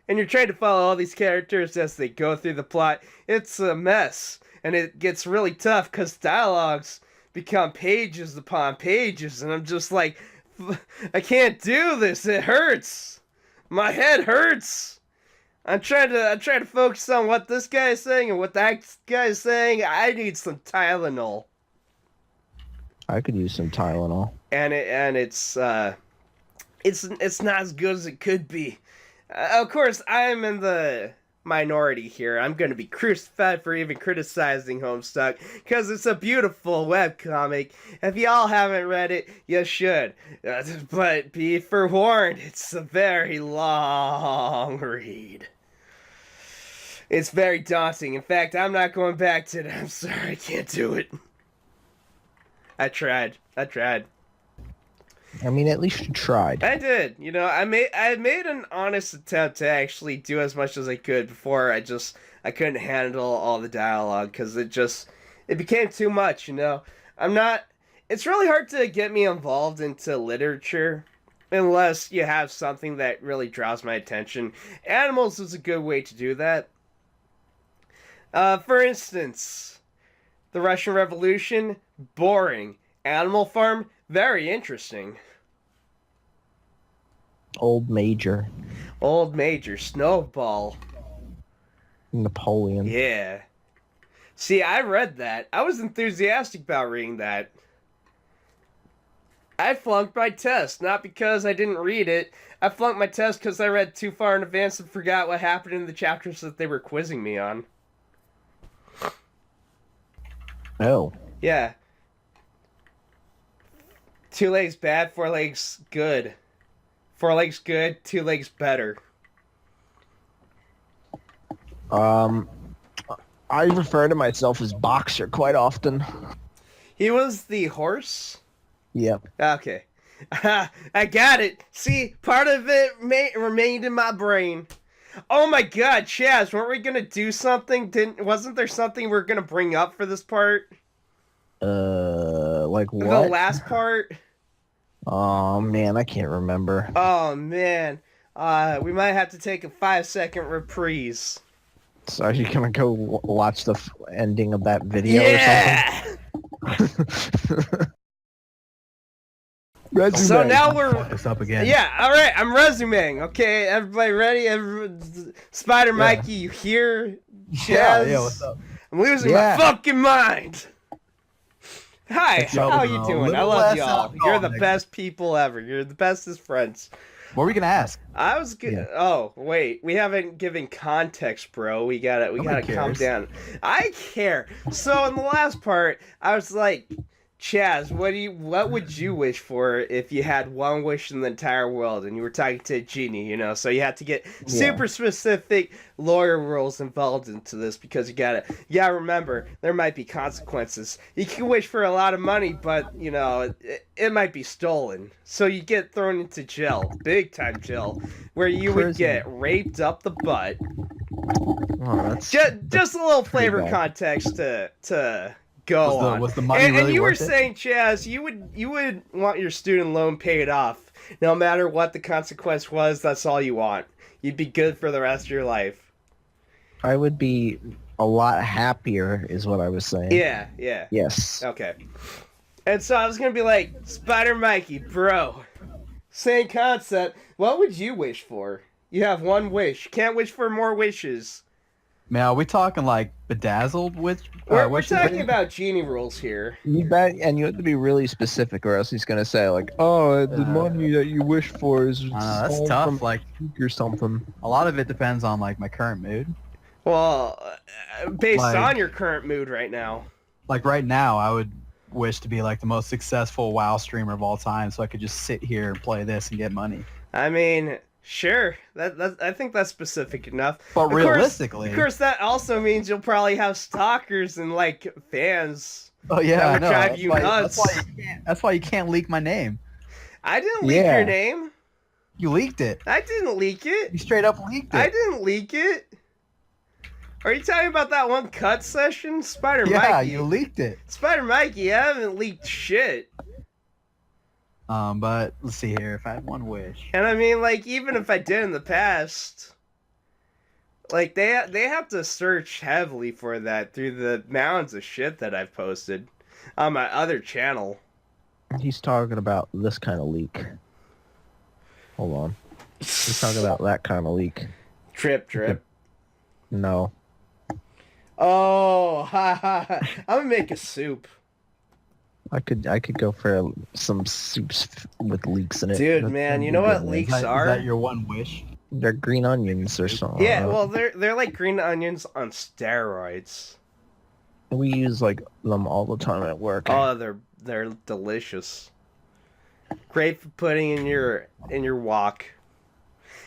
And you're trying to follow all these characters as they go through the plot. It's a mess. And it gets really tough because dialogues become pages upon pages. And I'm just like, I can't do this. It hurts. My head hurts. I'm trying to focus on what this guy is saying and what that guy is saying. I need some Tylenol. I could use some Tylenol. And it's not as good as it could be. Of course, I'm in the minority here. I'm going to be crucified for even criticizing Homestuck because it's a beautiful webcomic. If y'all haven't read it, you should. But be forewarned, it's a very long read. It's very daunting. In fact, I'm not going back to it. I'm sorry, I can't do it. I tried. I mean, at least you tried. I did. You know, I made an honest attempt to actually do as much as I could before I couldn't handle all the dialogue because it became too much, you know. It's really hard to get me involved into literature unless you have something that really draws my attention. Animals is a good way to do that. For instance, the Russian Revolution, boring. Animal Farm, very interesting. Old Major. Snowball. Napoleon. Yeah. See, I read that. I was enthusiastic about reading that. I flunked my test, not because I didn't read it. I flunked my test because I read too far in advance and forgot what happened in the chapters that they were quizzing me on. Oh. Yeah. 2 legs bad, 4 legs good. 4 legs good, 2 legs better. I refer to myself as Boxer quite often. He was the horse? Yep. Okay. I got it. See, part of it remained in my brain. Oh my god, Chaz, weren't we gonna do something? Wasn't there something we were gonna bring up for this part? Like what? The last part? Oh man, I can't remember. Oh man. We might have to take a 5-second reprise. So are you gonna go watch the ending of that video or something? Resume. So now we're Fuck us up again. yeah. All right, I'm resuming. Okay, everybody ready? Spider Yeah. Mikey, you here? Yeah, Chaz? what's up? I'm losing Yeah. my fucking mind. Hi, Yo, how you a doing? I little love less y'all. alcohol, You're the nigga. best people ever. You're the bestest friends. What were we gonna ask? I was good. Yeah. Oh wait, we haven't given context, bro. We gotta Nobody calm cares. down. I care. So in the last part, I was like, Chaz, what would you wish for if you had one wish in the entire world and you were talking to a genie, you know? So you had to get super specific lawyer rules involved into this because you gotta remember there might be consequences. You can wish for a lot of money, but you know it might be stolen. So you get thrown into jail, big time jail, where you would Prison. get raped up the butt. Oh, that's Just a little flavor bad. context to go on. Was the money and really you were worth it? saying, Chaz, you would want your student loan paid off, no matter what the consequence was. That's all you want. You'd be good for the rest of your life. I would be a lot happier, is what I was saying. Yeah, yeah. Yes. Okay. And so I was gonna be like, Spider Mikey, bro, same concept. What would you wish for? You have one wish. Can't wish for more wishes. Man, are we talking like bedazzled with? We're wishes? talking about genie rules here. You bet, and you have to be really specific, or else he's gonna say like, "Oh, the money that you wish for is That's stolen tough. from Like or something." a lot of it depends on like my current mood. Well, based Like- on your current mood right now. Like right now, I would wish to be like the most successful WoW streamer of all time, so I could just sit here and play this and get money. I mean, sure. That I think that's specific enough. But Of course- realistically, Of course, that also means you'll probably have stalkers and like fans. oh yeah, that I would know. drive That's you why, nuts. That's why you can't leak my name. I didn't leak Yeah. your name. You leaked it. I didn't leak it. You straight up leaked it. I didn't leak it. Are you talking about that one cut session, Spider Yeah, Mikey? you leaked it. Spider Mikey, I haven't leaked shit. But let's see here. If I had one wish, And I mean, like, even if I did in the past, like they have to search heavily for that through the mounds of shit that I've posted on my other channel. He's talking about this kind of leak. Hold on. He's talking about that kind of leak. Drip. No. Oh, ha ha ha. I'm gonna make a soup. I could go for some soups with leeks in it. Dude, That's man, gonna you be know good, what man. leeks is are? that your one wish? They're green onions or something. Yeah, well, they're like green onions on steroids. We use like them all the time at work. Oh, they're delicious. Great for putting in your wok.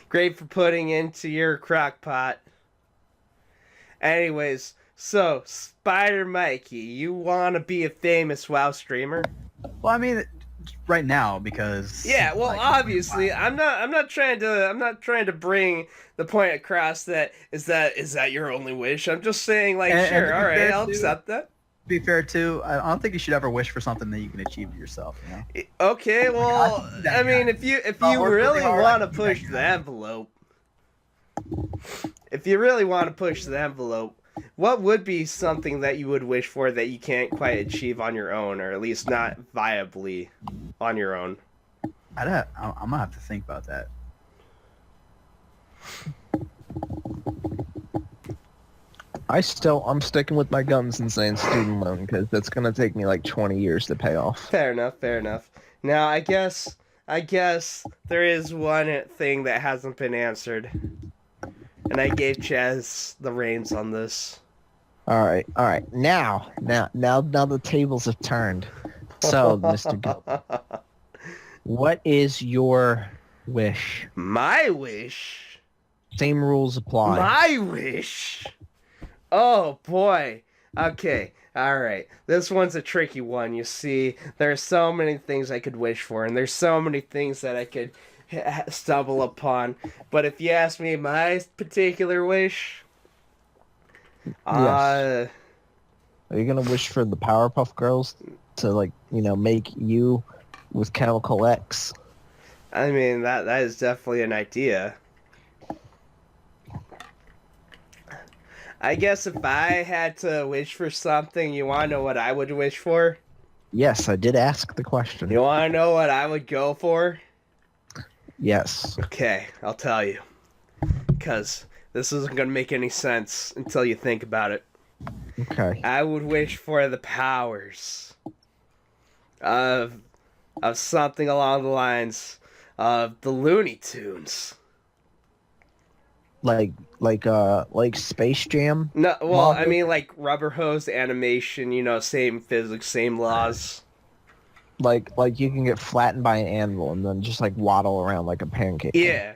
Great for putting into your crock pot. Anyways, so Spider Mikey, you want to be a famous WoW streamer? Well, I mean, right now because Yeah, well, like, obviously, I'm not trying to bring the point across that is that your only wish. I'm just saying, like, And sure, to be all right, fair, I'll too- accept that. To be fair too, I don't think you should ever wish for something that you can achieve yourself. You know? Okay, well, I can do that, I mean, yeah. if you I'll work really really hard, want to I can do that, push yeah. the envelope, if you really want to push the envelope, what would be something that you would wish for that you can't quite achieve on your own, or at least not viably on your own? I'm gonna have to think about that. I'm sticking with my guns and saying student loan because that's gonna take me like 20 years to pay off. Fair enough. Now, I guess there is one thing that hasn't been answered, and I gave Chaz the reins on this. All right. Now the tables have turned. So, Mr. Gilbert, what is your wish? My wish. Same rules apply. My wish. Oh boy. Okay. All right. This one's a tricky one. You see, there's so many things I could wish for, and there's so many things that I could stumble upon. But if you ask me my particular wish, Yes. Are you gonna wish for the Powerpuff Girls to make you with Chemical X? I mean that is definitely an idea. I guess if I had to wish for something, you want to know what I would wish for? Yes, I did ask the question. You want to know what I would go for? Yes. Okay, I'll tell you. Because this isn't going to make any sense until you think about it. Okay. I would wish for the powers of something along the lines of the Looney Tunes. Like Space Jam? No, well, I Mario? mean like rubber hose animation, same physics, same laws. Like you can get flattened by an anvil and then just like waddle around like a pancake. Yeah.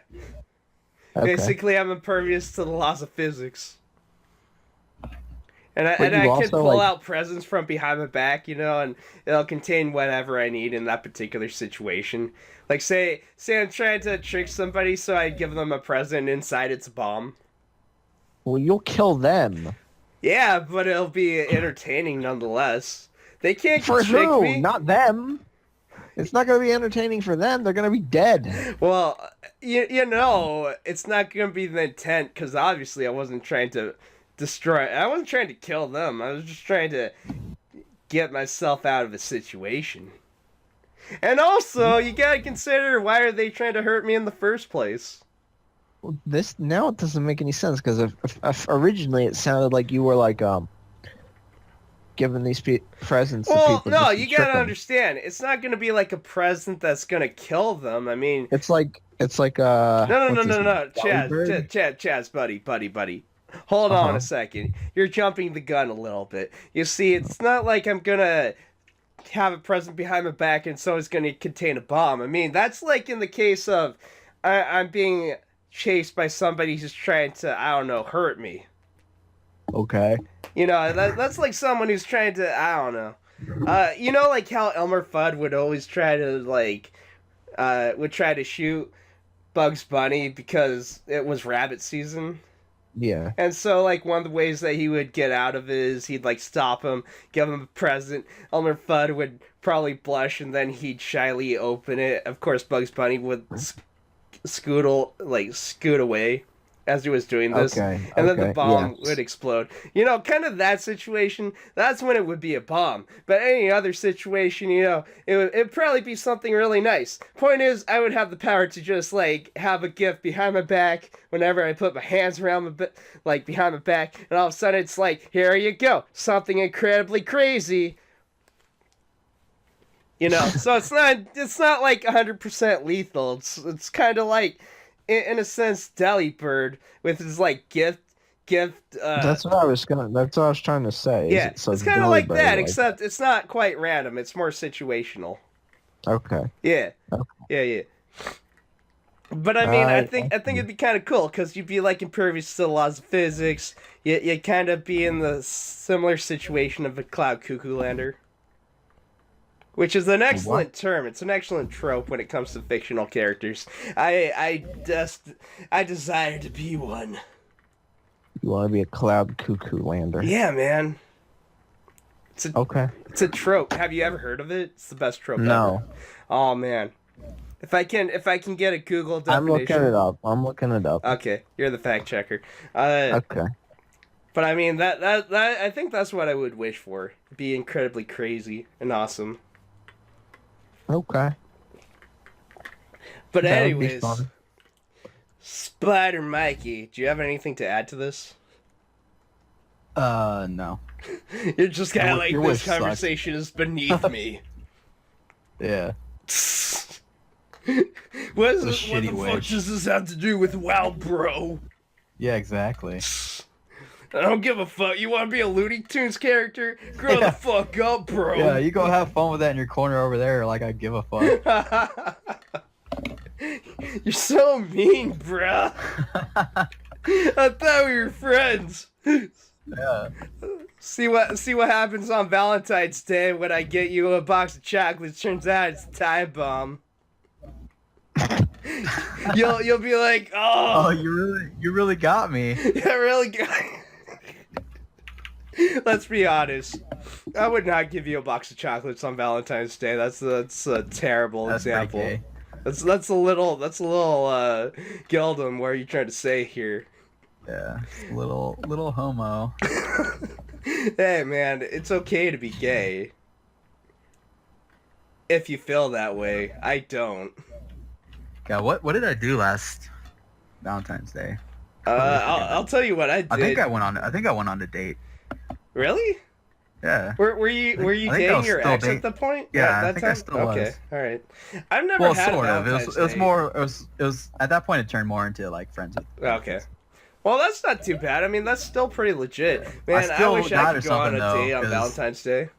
Okay. Basically, I'm impervious to the laws of physics. And I But you can also, pull like- out presents from behind my back, and it'll contain whatever I need in that particular situation. Like, say I'm trying to trick somebody, so I give them a present, and inside it's a bomb. Well, you'll kill them. Yeah, but it'll be entertaining nonetheless. They can't For trick who? me. Not them. It's not going to be entertaining for them. They're going to be dead. Well, it's not going to be the intent, because obviously I wasn't trying to I wasn't trying to kill them. I was just trying to get myself out of a situation. And also, you gotta consider, why are they trying to hurt me in the first place? Well, now it doesn't make any sense because if originally it sounded like you were like giving these presents to Well, people. no, just to you trick gotta 'em. understand. It's not gonna be like a present that's gonna kill them. I mean, It's like no, what's his name? Jollyberg? Chaz, buddy. Hold on Uh-huh. a second. You're jumping the gun a little bit. You see, it's not like I'm gonna have a present behind my back and so it's gonna contain a bomb. I mean, that's like in the case of I'm being chased by somebody who's trying to, I don't know, hurt me. Okay. That's like someone who's trying to, I don't know. Like how Elmer Fudd would always try to, shoot Bugs Bunny because it was rabbit season. Yeah. And so, like, one of the ways that he would get out of it is he'd, stop him, give him a present. Elmer Fudd would probably blush, and then he'd shyly open it. Of course, Bugs Bunny would scoot away as he was doing this. Okay. And then the okay, bomb yes. would explode. Kind of that situation, that's when it would be a bomb. But any other situation, it'd probably be something really nice. Point is, I would have the power to just, have a gift behind my back whenever I put my hands around behind my back, and all of a sudden it's like, here you go, something incredibly crazy. So it's not like 100% lethal. It's kind of like, in a sense, Delibird with his gift. That's what I was trying to say. Yeah, So it's kind of like Delibird, that, except it's not quite random. It's more situational. Okay. Yeah, Okay. yeah. But I mean, I Alright. think it'd be kind of cool because you'd be impervious to the laws of physics. You'd kind of be in the similar situation of a Cloud Cuckoo Lander. Which is an excellent term. It's an excellent trope when it comes to fictional characters. I desire to be one. You want to be a Cloud Cuckoo Lander? Yeah, man. Okay. It's a trope. Have you ever heard of it? It's the best trope No. ever. Oh man. If I can get a Google definition. I'm looking it up. Okay, you're the fact checker. Okay. But I mean that I think that's what I would wish for. Be incredibly crazy and awesome. Okay. But That would be anyways, fun. Spider Mikey, do you have anything to add to this? No. You're just kind of like, Your this wish sucks. conversation is beneath me. Yeah. What It's a the shitty fuck wish. does this have to do with WoW, bro? Yeah, exactly. I don't give a fuck. You want to be a Looney Tunes character? Grow the fuck up, bro. Yeah, you go have fun with that in your corner over there. Like I give a fuck. You're so mean, bruh. I thought we were friends. Yeah. See what happens on Valentine's Day when I get you a box of chocolates. Turns out it's a time bomb. You'll be like, Oh, oh, you really got me. yeah, really good. Let's be honest. I would not give you a box of chocolates on Valentine's Day. That's a terrible That's example. pretty gay. That's a little Gildum. What are you trying to say here? Yeah. Little homo. Hey man, it's okay to be gay. if you feel that way. I don't. Yeah, what did I do last Valentine's Day? I'll tell you what I did. I think I went on a date. Really? Yeah. Were you I think I dating was your still ex dating. at the point? Yeah, that I think time? I still Okay, was. all right. I've never Well, had sort a of. It Valentine's was Day. more. It was at that point. It turned more into like friends with. Okay. Well, that's not too bad. I mean, that's still pretty legit. Man, I still wish got I her could go on a something, though, date on 'cause- Valentine's Day.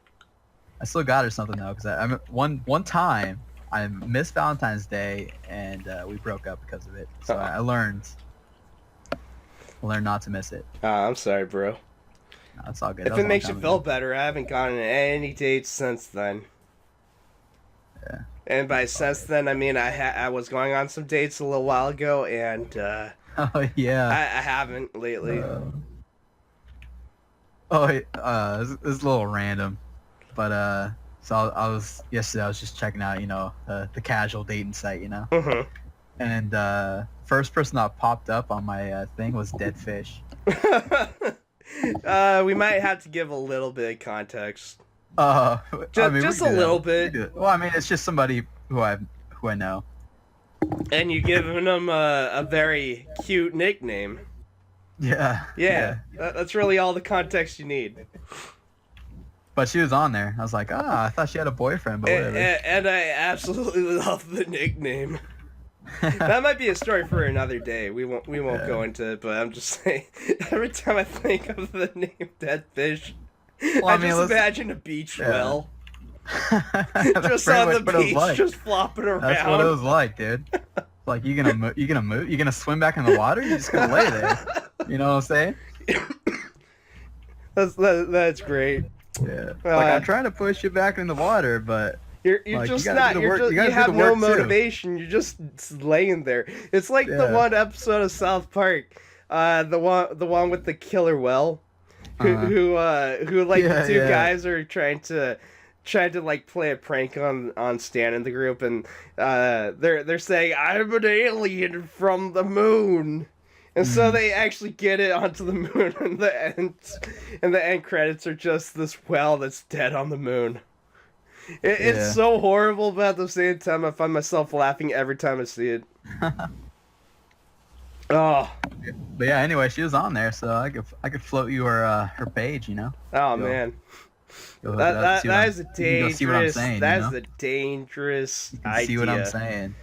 I still got her something though, because one time I missed Valentine's Day and we broke up because of it. So Uh-oh. I learned not to miss it. I'm sorry, bro. No, it's all good. That If was it a makes long you time feel ago. better, I haven't gone on any dates since then. Yeah. And by since then, I mean I was going on some dates a little while ago, and Oh yeah. I haven't lately. This is a little random, but so I was yesterday. I was just checking out, the casual dating site, Mhm. and first person that popped up on my thing was dead fish. We might have to give a little bit of context. Just Just a little bit. Well, I mean, it's just somebody who I know. And you giving them a very cute nickname. Yeah. Yeah, that's really all the context you need. But she was on there. I was like, I thought she had a boyfriend, but whatever. And I absolutely love the nickname. That might be a story for another day. We won't go into it, but I'm just saying. Every time I think of the name Dead Fish, I just imagine a beach well. That's Just pretty on much the what it was beach, like. just flopping around. That's what it was like, dude. Like, you gonna move? You gonna swim back in the water? You just gonna lay there? You know what I'm saying? That's great. Yeah. Like, I'm trying to push you back in the water, but You're like, just you gotta not. do the You're work- just, you gotta you do have the no work, too. motivation. You're just laying there. It's like the Yeah. one episode of South Park, the one with the killer well, who like Yeah, the two yeah. guys are trying to like play a prank on Stan in the group, and they're saying, "I'm an alien from the moon." And so they actually get it onto the moon, and the end credits are just this well that's dead on the moon. It's Yeah. so horrible, but at the same time, I find myself laughing every time I see it. Oh, But yeah, anyway, she was on there, so I could float you her page, oh Yo. man, You'll- that see what is a I'm- you can go see what I'm dangerous. saying, That you is know? a dangerous You can idea. see what I'm saying.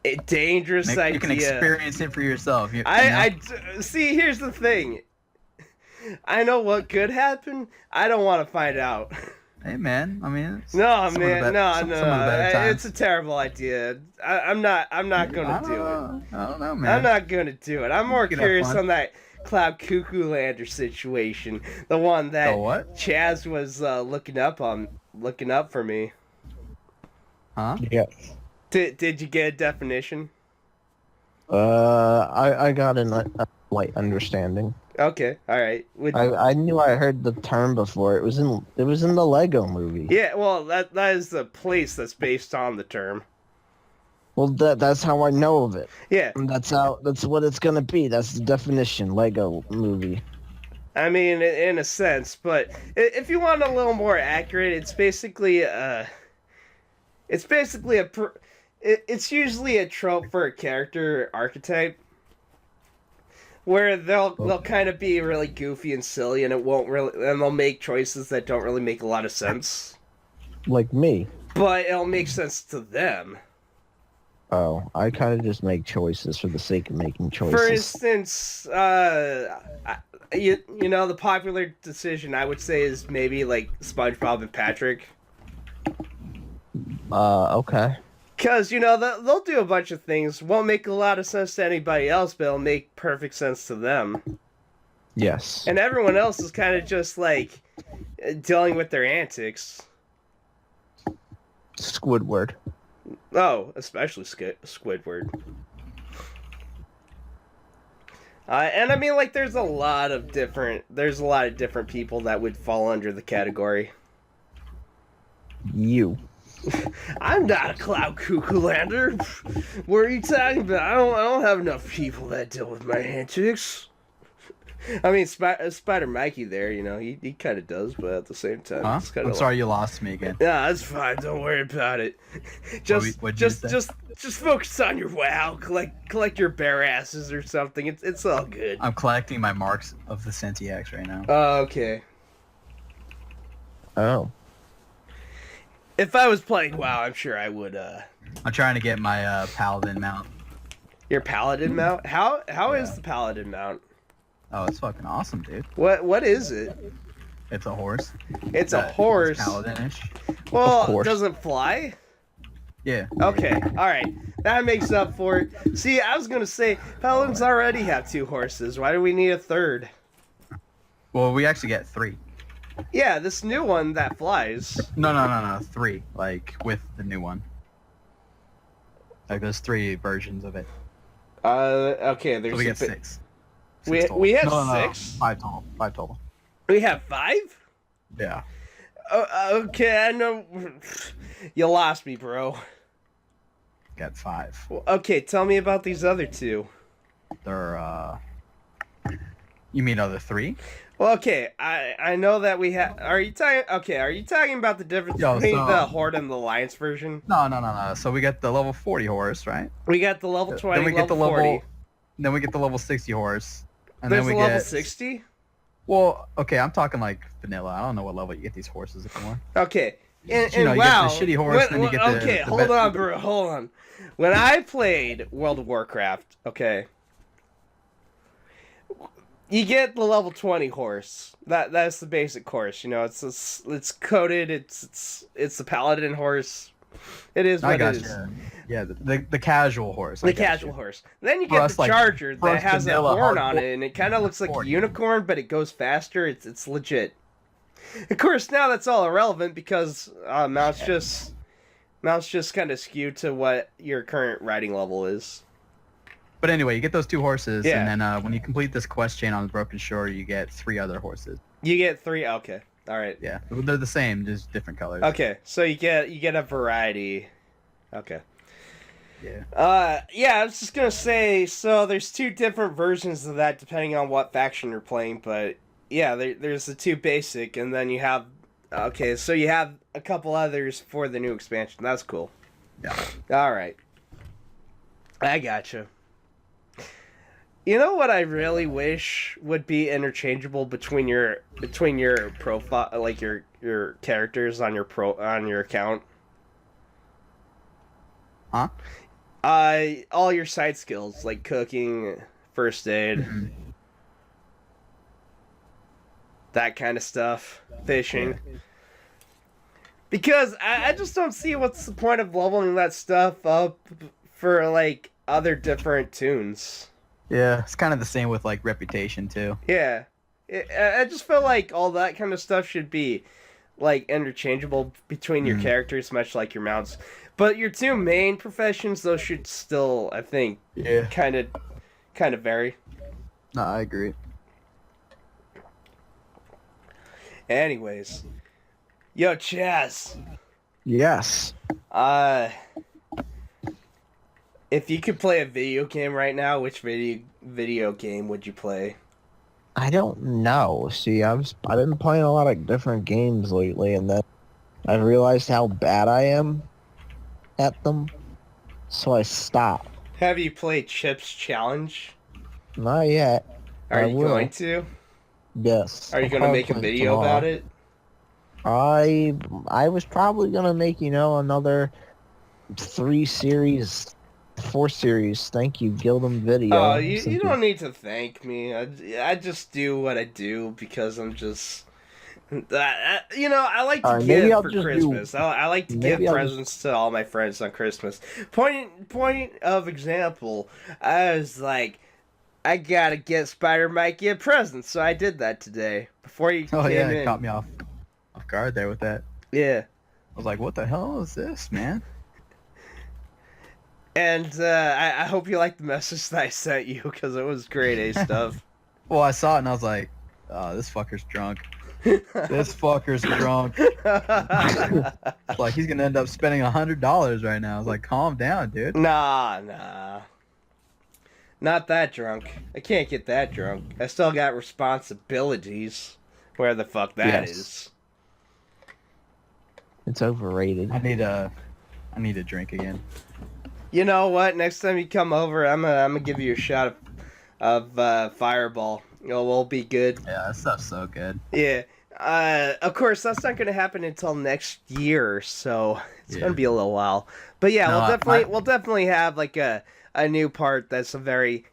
A dangerous idea. You can experience it for yourself. See. Here's the thing. I know what could happen. I don't want to find out. Hey man, I mean, it's No, some of the man, bet- no, some of the better times. it's a terrible idea. I'm not gonna do it. I don't know, man. I'm not gonna do it. I'm more You can have curious fun. on that Cloud Cuckoo Lander situation, the one that The what? Chaz was looking up for me. Huh? Yeah. Did you get a definition? I got a light understanding. Okay, all right. I knew I heard the term before. It was in the Lego movie. Yeah, well, that is the place that's based on the term. Well, that's how I know of it. Yeah, And that's what it's gonna be. That's the definition. Lego movie. I mean, in a sense, but if you want a little more accurate, it's basically it's usually a trope for a character archetype where they'll kind of be really goofy and silly, and they'll make choices that don't really make a lot of sense, Like me. but it'll make sense to them. Oh, I kind of just make choices for the sake of making choices. For instance, you know, the popular decision I would say is maybe like SpongeBob and Patrick. Okay. Because, you know, they'll do a bunch of things. Won't make a lot of sense to anybody else, but it'll make perfect sense to them. Yes. And everyone else is kind of just, like, dealing with their antics. Squidward. Oh, especially Squidward. And I mean, like, there's a lot of different people that would fall under the category. You. I'm not a Cloud Cuckoo Lander. What are you talking about? I don't have enough people that deal with my antics. I mean, Spider Mikey there, you know, he kind of does, but at the same time, Huh? it's kind I'm of. sorry you lost me again. Yeah, that's fine. Don't worry about it. What'd you say? Just focus on your WoW. Collect your bear asses or something. It's all good. I'm collecting my marks of the Sentiax right now. Oh, okay. Oh. If I was playing WoW, I'm sure I would. I'm trying to get my paladin mount. Your paladin mount? How is Yeah. the paladin mount? Oh, it's fucking awesome, dude. What is it? It's a horse. It's a horse. It's paladinish. Well, course. does it fly? Yeah. Okay, all right. That makes up for it. See, I was gonna say paladins already have 2 horses. Why do we need a third? Well, we actually get 3. Yeah, this new one that flies. No. 3. Like with the new one. Like there's 3 versions of it. Okay. So There's we a get bi- 6. We total. we have No, 6. 5 total. 5 total. We have 5. Yeah. Okay, I know. You lost me, bro. Got 5. Well, okay, tell me about these other 2. They're You mean other 3? Well, okay, I know that we have. Are you talking about the difference between the Horde and the Alliance version? No. So we get the level 40 horse, right? We got the level 20, Then we get the level 40. Then we get the level 60 horse. And There's then a we level get 60? Well, okay, I'm talking like vanilla. I don't know what level you get these horses anymore. Okay. And You know, you WoW, get the shitty horse, then you get the- okay, the hold best- on, bro, hold on. When I played World of Warcraft, okay, you get the level 20 horse. That's the basic horse. You know, it's coded. It's the paladin horse. It is I what got it is. you. Yeah, the casual horse. The casual horse. Then you For get us, the like, charger for that us has a vanilla horn on hardcore- it, and it kind of looks like a 40. unicorn, but it goes faster. It's legit. Of course, now that's all irrelevant because mounts just kind of skewed to what your current riding level is. But anyway, you get those 2 horses, Yeah. and then when you complete this quest chain on the Broken Shore, you get 3 other horses. You get 3. Okay, all right. Yeah, they're the same, just different colors. Okay, so you get a variety. Okay. Yeah. Yeah, I was just gonna say, so there's 2 different versions of that depending on what faction you're playing, but yeah, there's the 2 basic, and then you have, okay, so you have a couple others for the new expansion. That's cool. Yeah. Alright. I gotcha. You know what I really wish would be interchangeable between your profile, like your characters on your account? Huh? All your side skills, like cooking, first aid, Mhm. that kind of stuff, fishing. Because I just don't see what's the point of leveling that stuff up for, like, other different tunes. Yeah, it's kind of the same with like reputation too. Yeah. I just feel like all that kind of stuff should be, like, interchangeable between your characters, much like your mounts. But your 2 main professions, those should still, I think, Yeah. kind of vary. No, I agree. Anyways. Yo, Chaz. Yes. If you could play a video game right now, which video game would you play? I don't know. See, I've been playing a lot of different games lately, and then I realized how bad I am at them, so I stopped. Have you played Chips Challenge? Not yet. Are I you will. going to? Yes. Are you I'll going to probably make a play video tomorrow. about it? I was probably gonna make another 4 series. Thank you, Gildem video. Oh, you since don't need to thank me. I just do what I do because I'm just... I like to Alright, maybe give I'll for just Christmas. I like to give maybe I'll presents to all my friends on Christmas. Point of example, I was like, I gotta get Spider Mikey a present, so I did that today before you Oh came yeah, in. it caught me off guard there with that. Yeah, I was like, what the hell is this, man? and I hope you liked the message that I sent you because it was grade A stuff. Well, I saw it and I was like, oh, this fucker's drunk. This fucker's drunk. Like, he's gonna end up spending $100 right now. I was like, calm down, dude. Nah. Not that drunk. I can't get that drunk. I still got responsibilities. Where the fuck that is. It's overrated. I need a drink again. You know what? Next time you come over, I'm gonna give you a shot of Fireball. We'll be good. Yeah, that stuff's so good. Yeah. Of course, that's not gonna happen until next year, so it's gonna be a little while. But yeah, No, we'll definitely have like a new part that's a very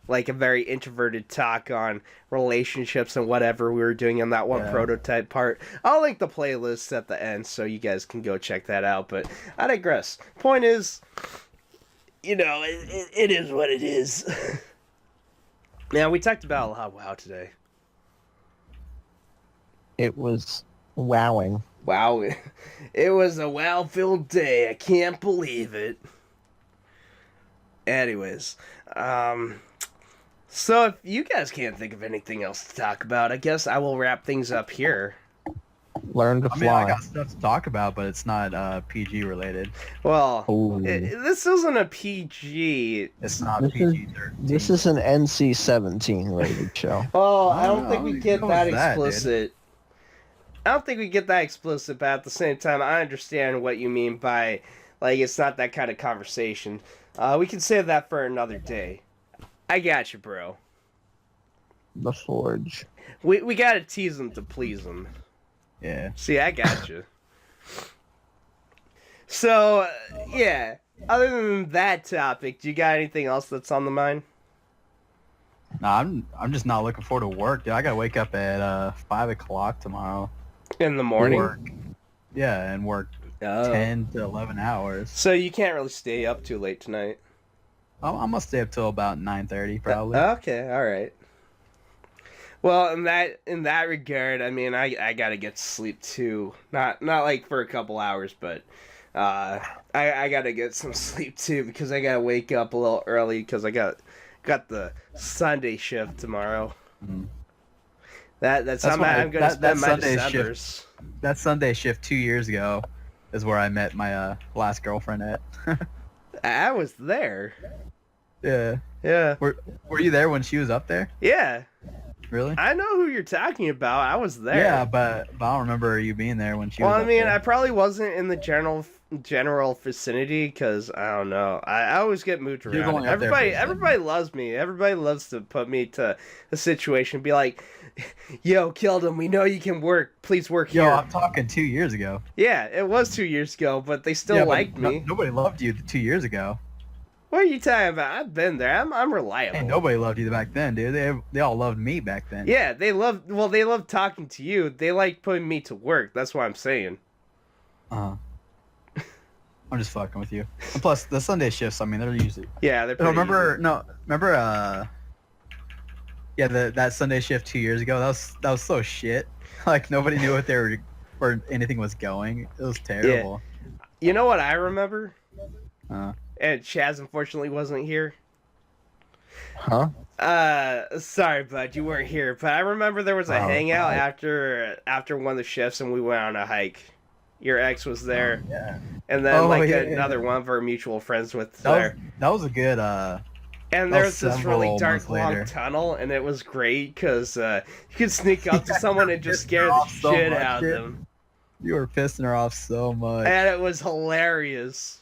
introverted talk on relationships and whatever we were doing in that one prototype part. I'll link the playlist at the end so you guys can go check that out. But I digress. Point is, it is what it is. Now, we talked about a lot of WoW today. It was wowing. Wow. It was a WoW-filled day. I can't believe it. Anyways, so if you guys can't think of anything else to talk about, I guess I will wrap things up here. Learn to I fly. got stuff to talk about, but it's not PG related. Well, Ooh. this isn't a PG. It's not This PG-13. This is an NC-17 rated show. Oh, I don't Oh, think we how get was that that, explicit. I don't think we get that explicit, but at the same time, I understand what you mean by, like, it's not that kind of conversation. We can save that for another day. I got you, bro. The Forge. We gotta tease them to please them. Yeah. See, I got you. So, yeah. Other than that topic, do you got anything else that's on the mind? No, I'm just not looking forward to work, dude. I gotta wake up at 5 o'clock tomorrow. In the morning? Work. Yeah, and work 10 to 11 hours. So you can't really stay up too late tonight? I'm gonna stay up till about 9:30 probably. Okay, all right. Well, in that regard, I mean, I gotta get sleep too. Not like for a couple hours, but I gotta get some sleep too because I gotta wake up a little early because I got the Sunday shift tomorrow. Mhm. That's how I'm gonna spend my Sunday Decembers. shift. That Sunday shift 2 years ago is where I met my last girlfriend at. I was there. Yeah. Yeah. Were you there when she was up there? Yeah. Really? I know who you're talking about. I was there. Yeah, but I don't remember you being there when she was Well, up I mean, there. I probably wasn't in the general vicinity because I don't know. I always get moved was around. only up there for a second. Everybody loves me. Everybody loves to put me to a situation, be like, "Yo, killed him. We know you can work. Please work Yo, here." I'm talking 2 years ago. Yeah, it was 2 years ago, but they still Yeah, but liked me. Nobody loved you 2 years ago. What are you talking about? I've been there. I'm reliable. Hey, nobody loved you back then, dude. They all loved me back then. Yeah, they loved talking to you. They liked putting me to work. That's what I'm saying. I'm just fucking with you. And plus, the Sunday shifts, I mean, they're usually... Yeah, they're No, pretty yeah, that Sunday shift 2 years ago, that was so shit. Like, nobody knew what they were, where anything was going. It was terrible. You know what I remember? Uh, And Chaz unfortunately wasn't here. Huh? Sorry, bud, you weren't here. But I remember there was a Oh, hangout right. after one of the shifts, and we went on a hike. Your ex was there, yeah. and then another yeah. one of our mutual friends was there. That was a good, And that there was was this really several dark, months long later. tunnel, and it was great because you could sneak up to someone and just scare the off so shit much, out of dude. them. You were pissing her off so much. And it was hilarious.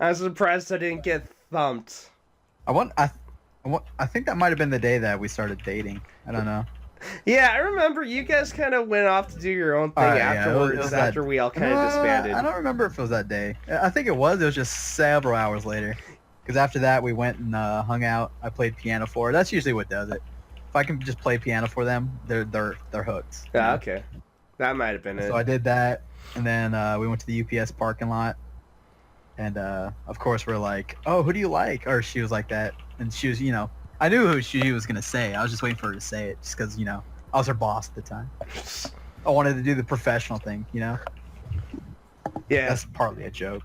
I was surprised I didn't get thumped. I think that might have been the day that we started dating. I don't know. Yeah, I remember you guys kind of went off to do your own thing Alright, yeah, afterwards it was after we all kind of disbanded. I don't remember if it was that day. I think it was. It was just several hours later. Because after that, we went and hung out. I played piano for her. That's usually what does it. If I can just play piano for them, they're hooked. you Yeah, know? okay. That might have been it. So I did that, and then we went to the UPS parking lot. And of course, we're like, "Oh, who do you like?" Or she was like that, and she was, I knew who she was gonna say. I was just waiting for her to say it, just because, I was her boss at the time. I wanted to do the professional thing, Yeah. That's partly a joke.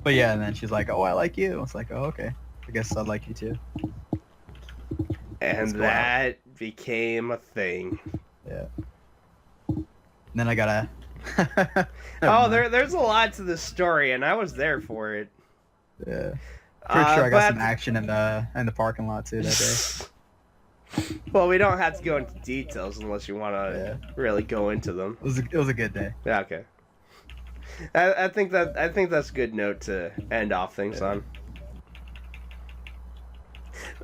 But yeah, and then she's like, "Oh, I like you." I was like, "Oh, okay. I guess I like you too." And Let's go out. that became a thing. Yeah. And then I gotta. Oh, there's a lot to this story, and I was there for it. Yeah. Pretty sure I got but- some action in the parking lot too that day. Well, we don't have to go into details unless you want to really go into them. It was a good day. Yeah, okay. I think that's a good note to end off things on.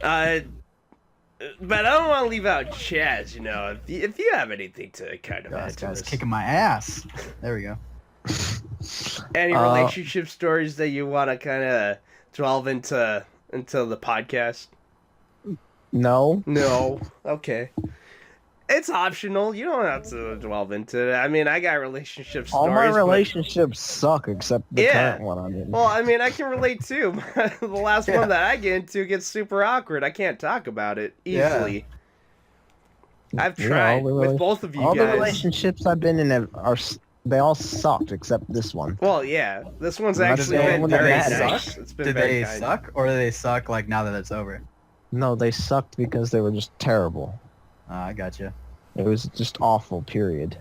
But I don't want to leave out Chaz. You know, if you have anything to kind of add This to guy's this. kicking my ass. There we go. Any relationship stories that you want to kind of delve into the podcast? No. No. Okay. It's optional. You don't have to delve into it. I mean, I got relationship stories. All my but- relationships suck except the Yeah. current one I'm in. Well, I mean, I can relate too. The last one that I get into gets super awkward. I can't talk about it easily. I've Yeah, tried all the with both of you all guys. the relationships I've been in they all sucked except this one. Well, yeah, this one's Did actually they- been did very they nice. suck? It's been Did very they kind. suck, or do they suck like now that it's over? No, they sucked because they were just terrible. I gotcha. It was just awful, period.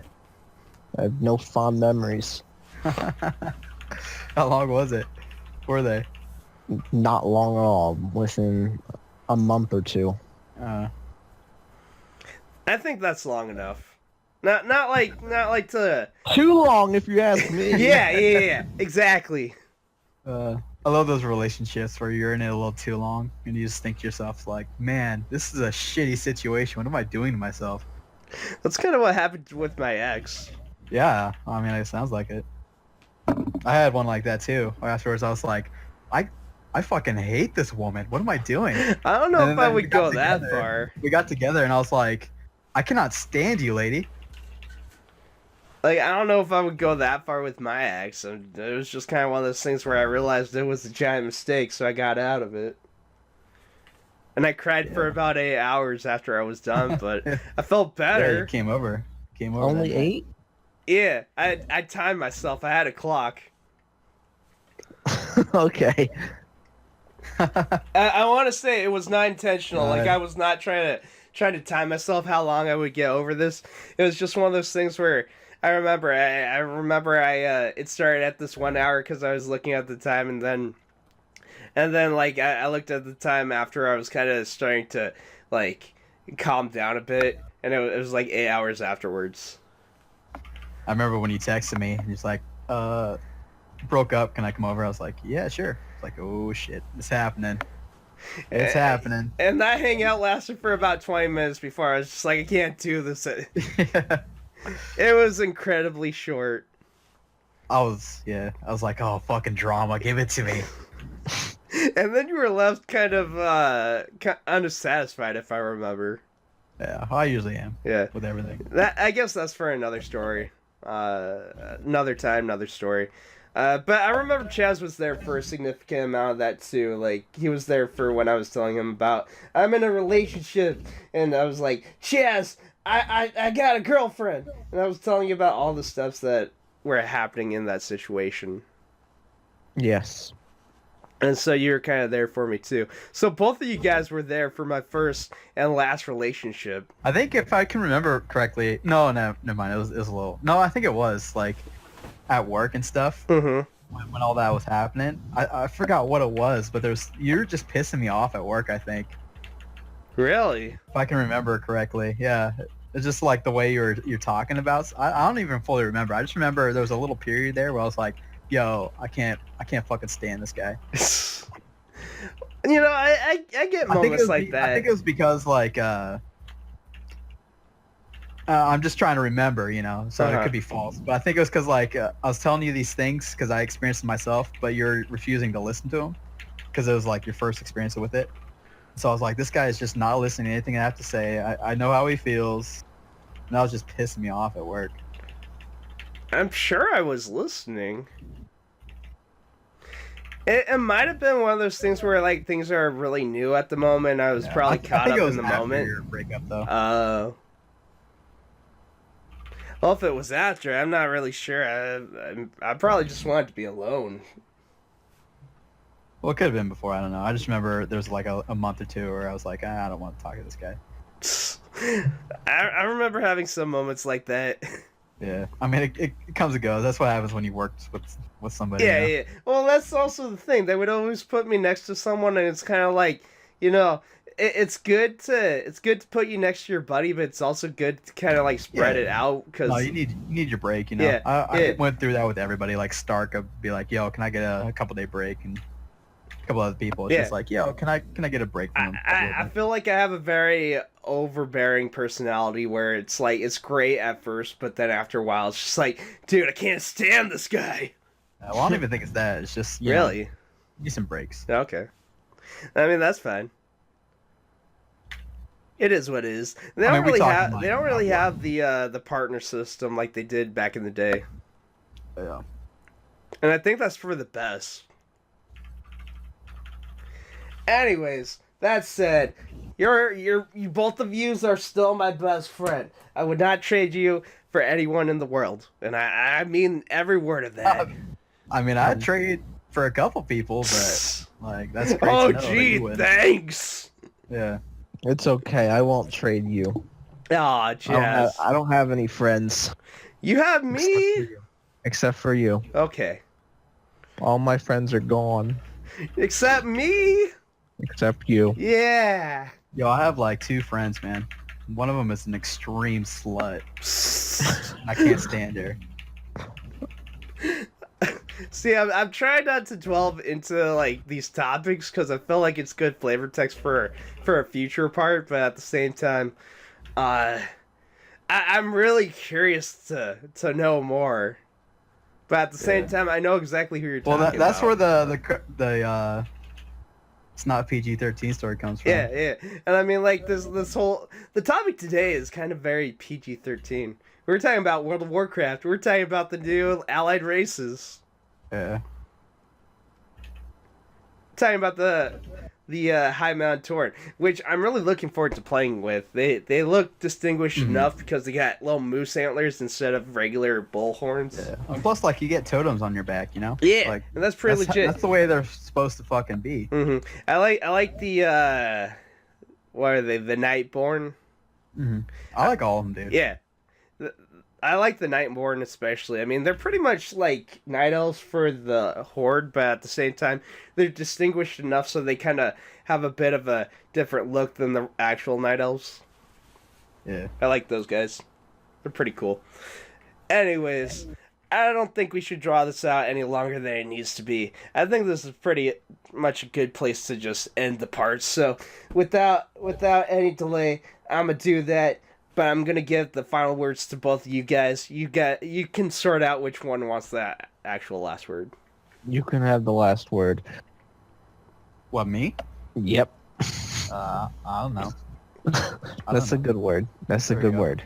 I have no fond memories. How long was it? Were they? Not long at all. Within a month or two. Uh, I think that's long enough. Not like to. Too long, if you ask me. Yeah, exactly. I love those relationships where you're in it a little too long and you just think to yourself like, man, this is a shitty situation. What am I doing to myself? That's kind of what happened with my ex. Yeah, I mean, it sounds like it. I had one like that too. Afterwards, I was like, I fucking hate this woman. What am I doing? I don't know And if then I we would got go that together. far. We got together and I was like, I cannot stand you, lady. Like, I don't know if I would go that far with my ex. It was just kind of one of those things where I realized it was a giant mistake, so I got out of it. And I cried for about 8 hours after I was done, but I felt Yeah, better. you came over. Only that night. 8? Yeah, I timed myself. I had a clock. Okay. I want to say it was not intentional. Like, God. I was not trying to time myself how long I would get over this. It was just one of those things where I remember it started at this 1 hour because I was looking at the time, and then like I looked at the time after I was kind of starting to like calm down a bit, and it was like 8 hours afterwards. I remember when you texted me and he's like, broke up, can I come over? I was like, yeah, sure. It's like, oh shit, it's happening. It's happening. And that hangout lasted for about 20 minutes before I was just like, I can't do this. It was incredibly short. I was like, oh, fucking drama, give it to me. And then you were left kind of unsatisfied, if I remember. Yeah, I usually am Yeah. with everything. I guess that's for another story. Another time, another story. But I remember Chaz was there for a significant amount of that too. Like, he was there for when I was telling him about, I'm in a relationship, and I was like, Chaz, I got a girlfriend. And I was telling you about all the steps that were happening in that situation. Yes. And so you were kind of there for me too. So both of you guys were there for my first and last relationship. I think if I can remember correctly, no, never mind. It was a little. No, I think it was like at work and stuff Mm-hmm. when all that was happening. I forgot what it was, but you're just pissing me off at work. I think Really? if I can remember correctly, yeah. It's just like the way you're talking about. I don't even fully remember. I just remember there was a little period there where I was like, yo, I can't fucking stand this guy. You know, I get moments like that. I think it was because like I'm just trying to remember, you know, so it could be false. But I think it was because like I was telling you these things because I experienced them myself, but you're refusing to listen to them because it was like your first experience with it. So I was like, this guy is just not listening to anything I have to say. I know how he feels, and that was just pissing me off at work. I'm sure I was listening. It might have been one of those things where like things are really new at the moment. I was probably I caught think up it was in the after moment. your breakup though. Well, if it was after, I'm not really sure. I probably just wanted to be alone. Well, it could have been before. I don't know. I just remember there was like a month or two where I was like, I don't want to talk to this guy. I remember having some moments like that. Yeah, I mean, it comes and goes. That's what happens when you work with somebody. Yeah, you know? yeah. Well, that's also the thing. They would always put me next to someone, and it's kind of like, you know, it's good to put you next to your buddy, but it's also good to kind of like spread Yeah. it out because No, you need your break. You know, Yeah, I yeah. went through that with everybody. Like Stark, I'd be like, "Yo, can I get a couple day break?" And a couple other people, it's Yeah. just like, "Yo, can I get a break from them?" I feel like I have a very overbearing personality where it's like it's great at first, but then after a while it's just like, dude, I can't stand this guy. Well, I don't even think it's that. It's just you know, Really? need some breaks. Okay. I mean that's fine. It is what it is. They I don't mean, we really talked have about they it, don't really not have the partner system like they did back in the day. Yeah. And I think that's for the best. Anyways, that said, you both of yous are still my best friend. I would not trade you for anyone in the world, and I mean every word of that. I mean, I'd trade for a couple people, but like that's great Oh to know that gee, you would. thanks. Yeah. It's okay. I won't trade you. Aw, Jazz. I don't have any friends You have me? except for you. Okay. All my friends are gone Except me? except you. Yeah. Yo, I have like 2 friends, man. One of them is an extreme slut. I can't stand her. See, I'm trying not to delve into like these topics because I feel like it's good flavor text for a future part, but at the same time, I'm really curious to know more. But at the same time, I know exactly who you're Well, talking that's about. where the it's not PG-13 story comes from. Yeah, yeah, and I mean like this whole the topic today is kind of very PG-13. We're talking about World of Warcraft. We're talking about the new allied races. Yeah. Talking about the High Mountain Torrent, which I'm really looking forward to playing with. They look distinguished enough because they got little moose antlers instead of regular bull horns. Yeah. And plus, like, you get totems on your back, you know? Yeah, Like, and that's pretty legit. That's the way they're supposed to fucking be. I like the what are they? The Nightborn. I like all of them, dude. Yeah. I like the Nightborn especially. I mean, they're pretty much like Night Elves for the Horde, but at the same time, they're distinguished enough so they kind of have a bit of a different look than the actual Night Elves. Yeah. I like those guys. They're pretty cool. Anyways, I don't think we should draw this out any longer than it needs to be. I think this is pretty much a good place to just end the part. So, without any delay, I'm gonna do that. But I'm gonna give the final words to both of you guys. You can sort out which one wants that actual last word. You can have the last word. What, me? Yep. I don't know. That's a good word. That's a There we good go. word.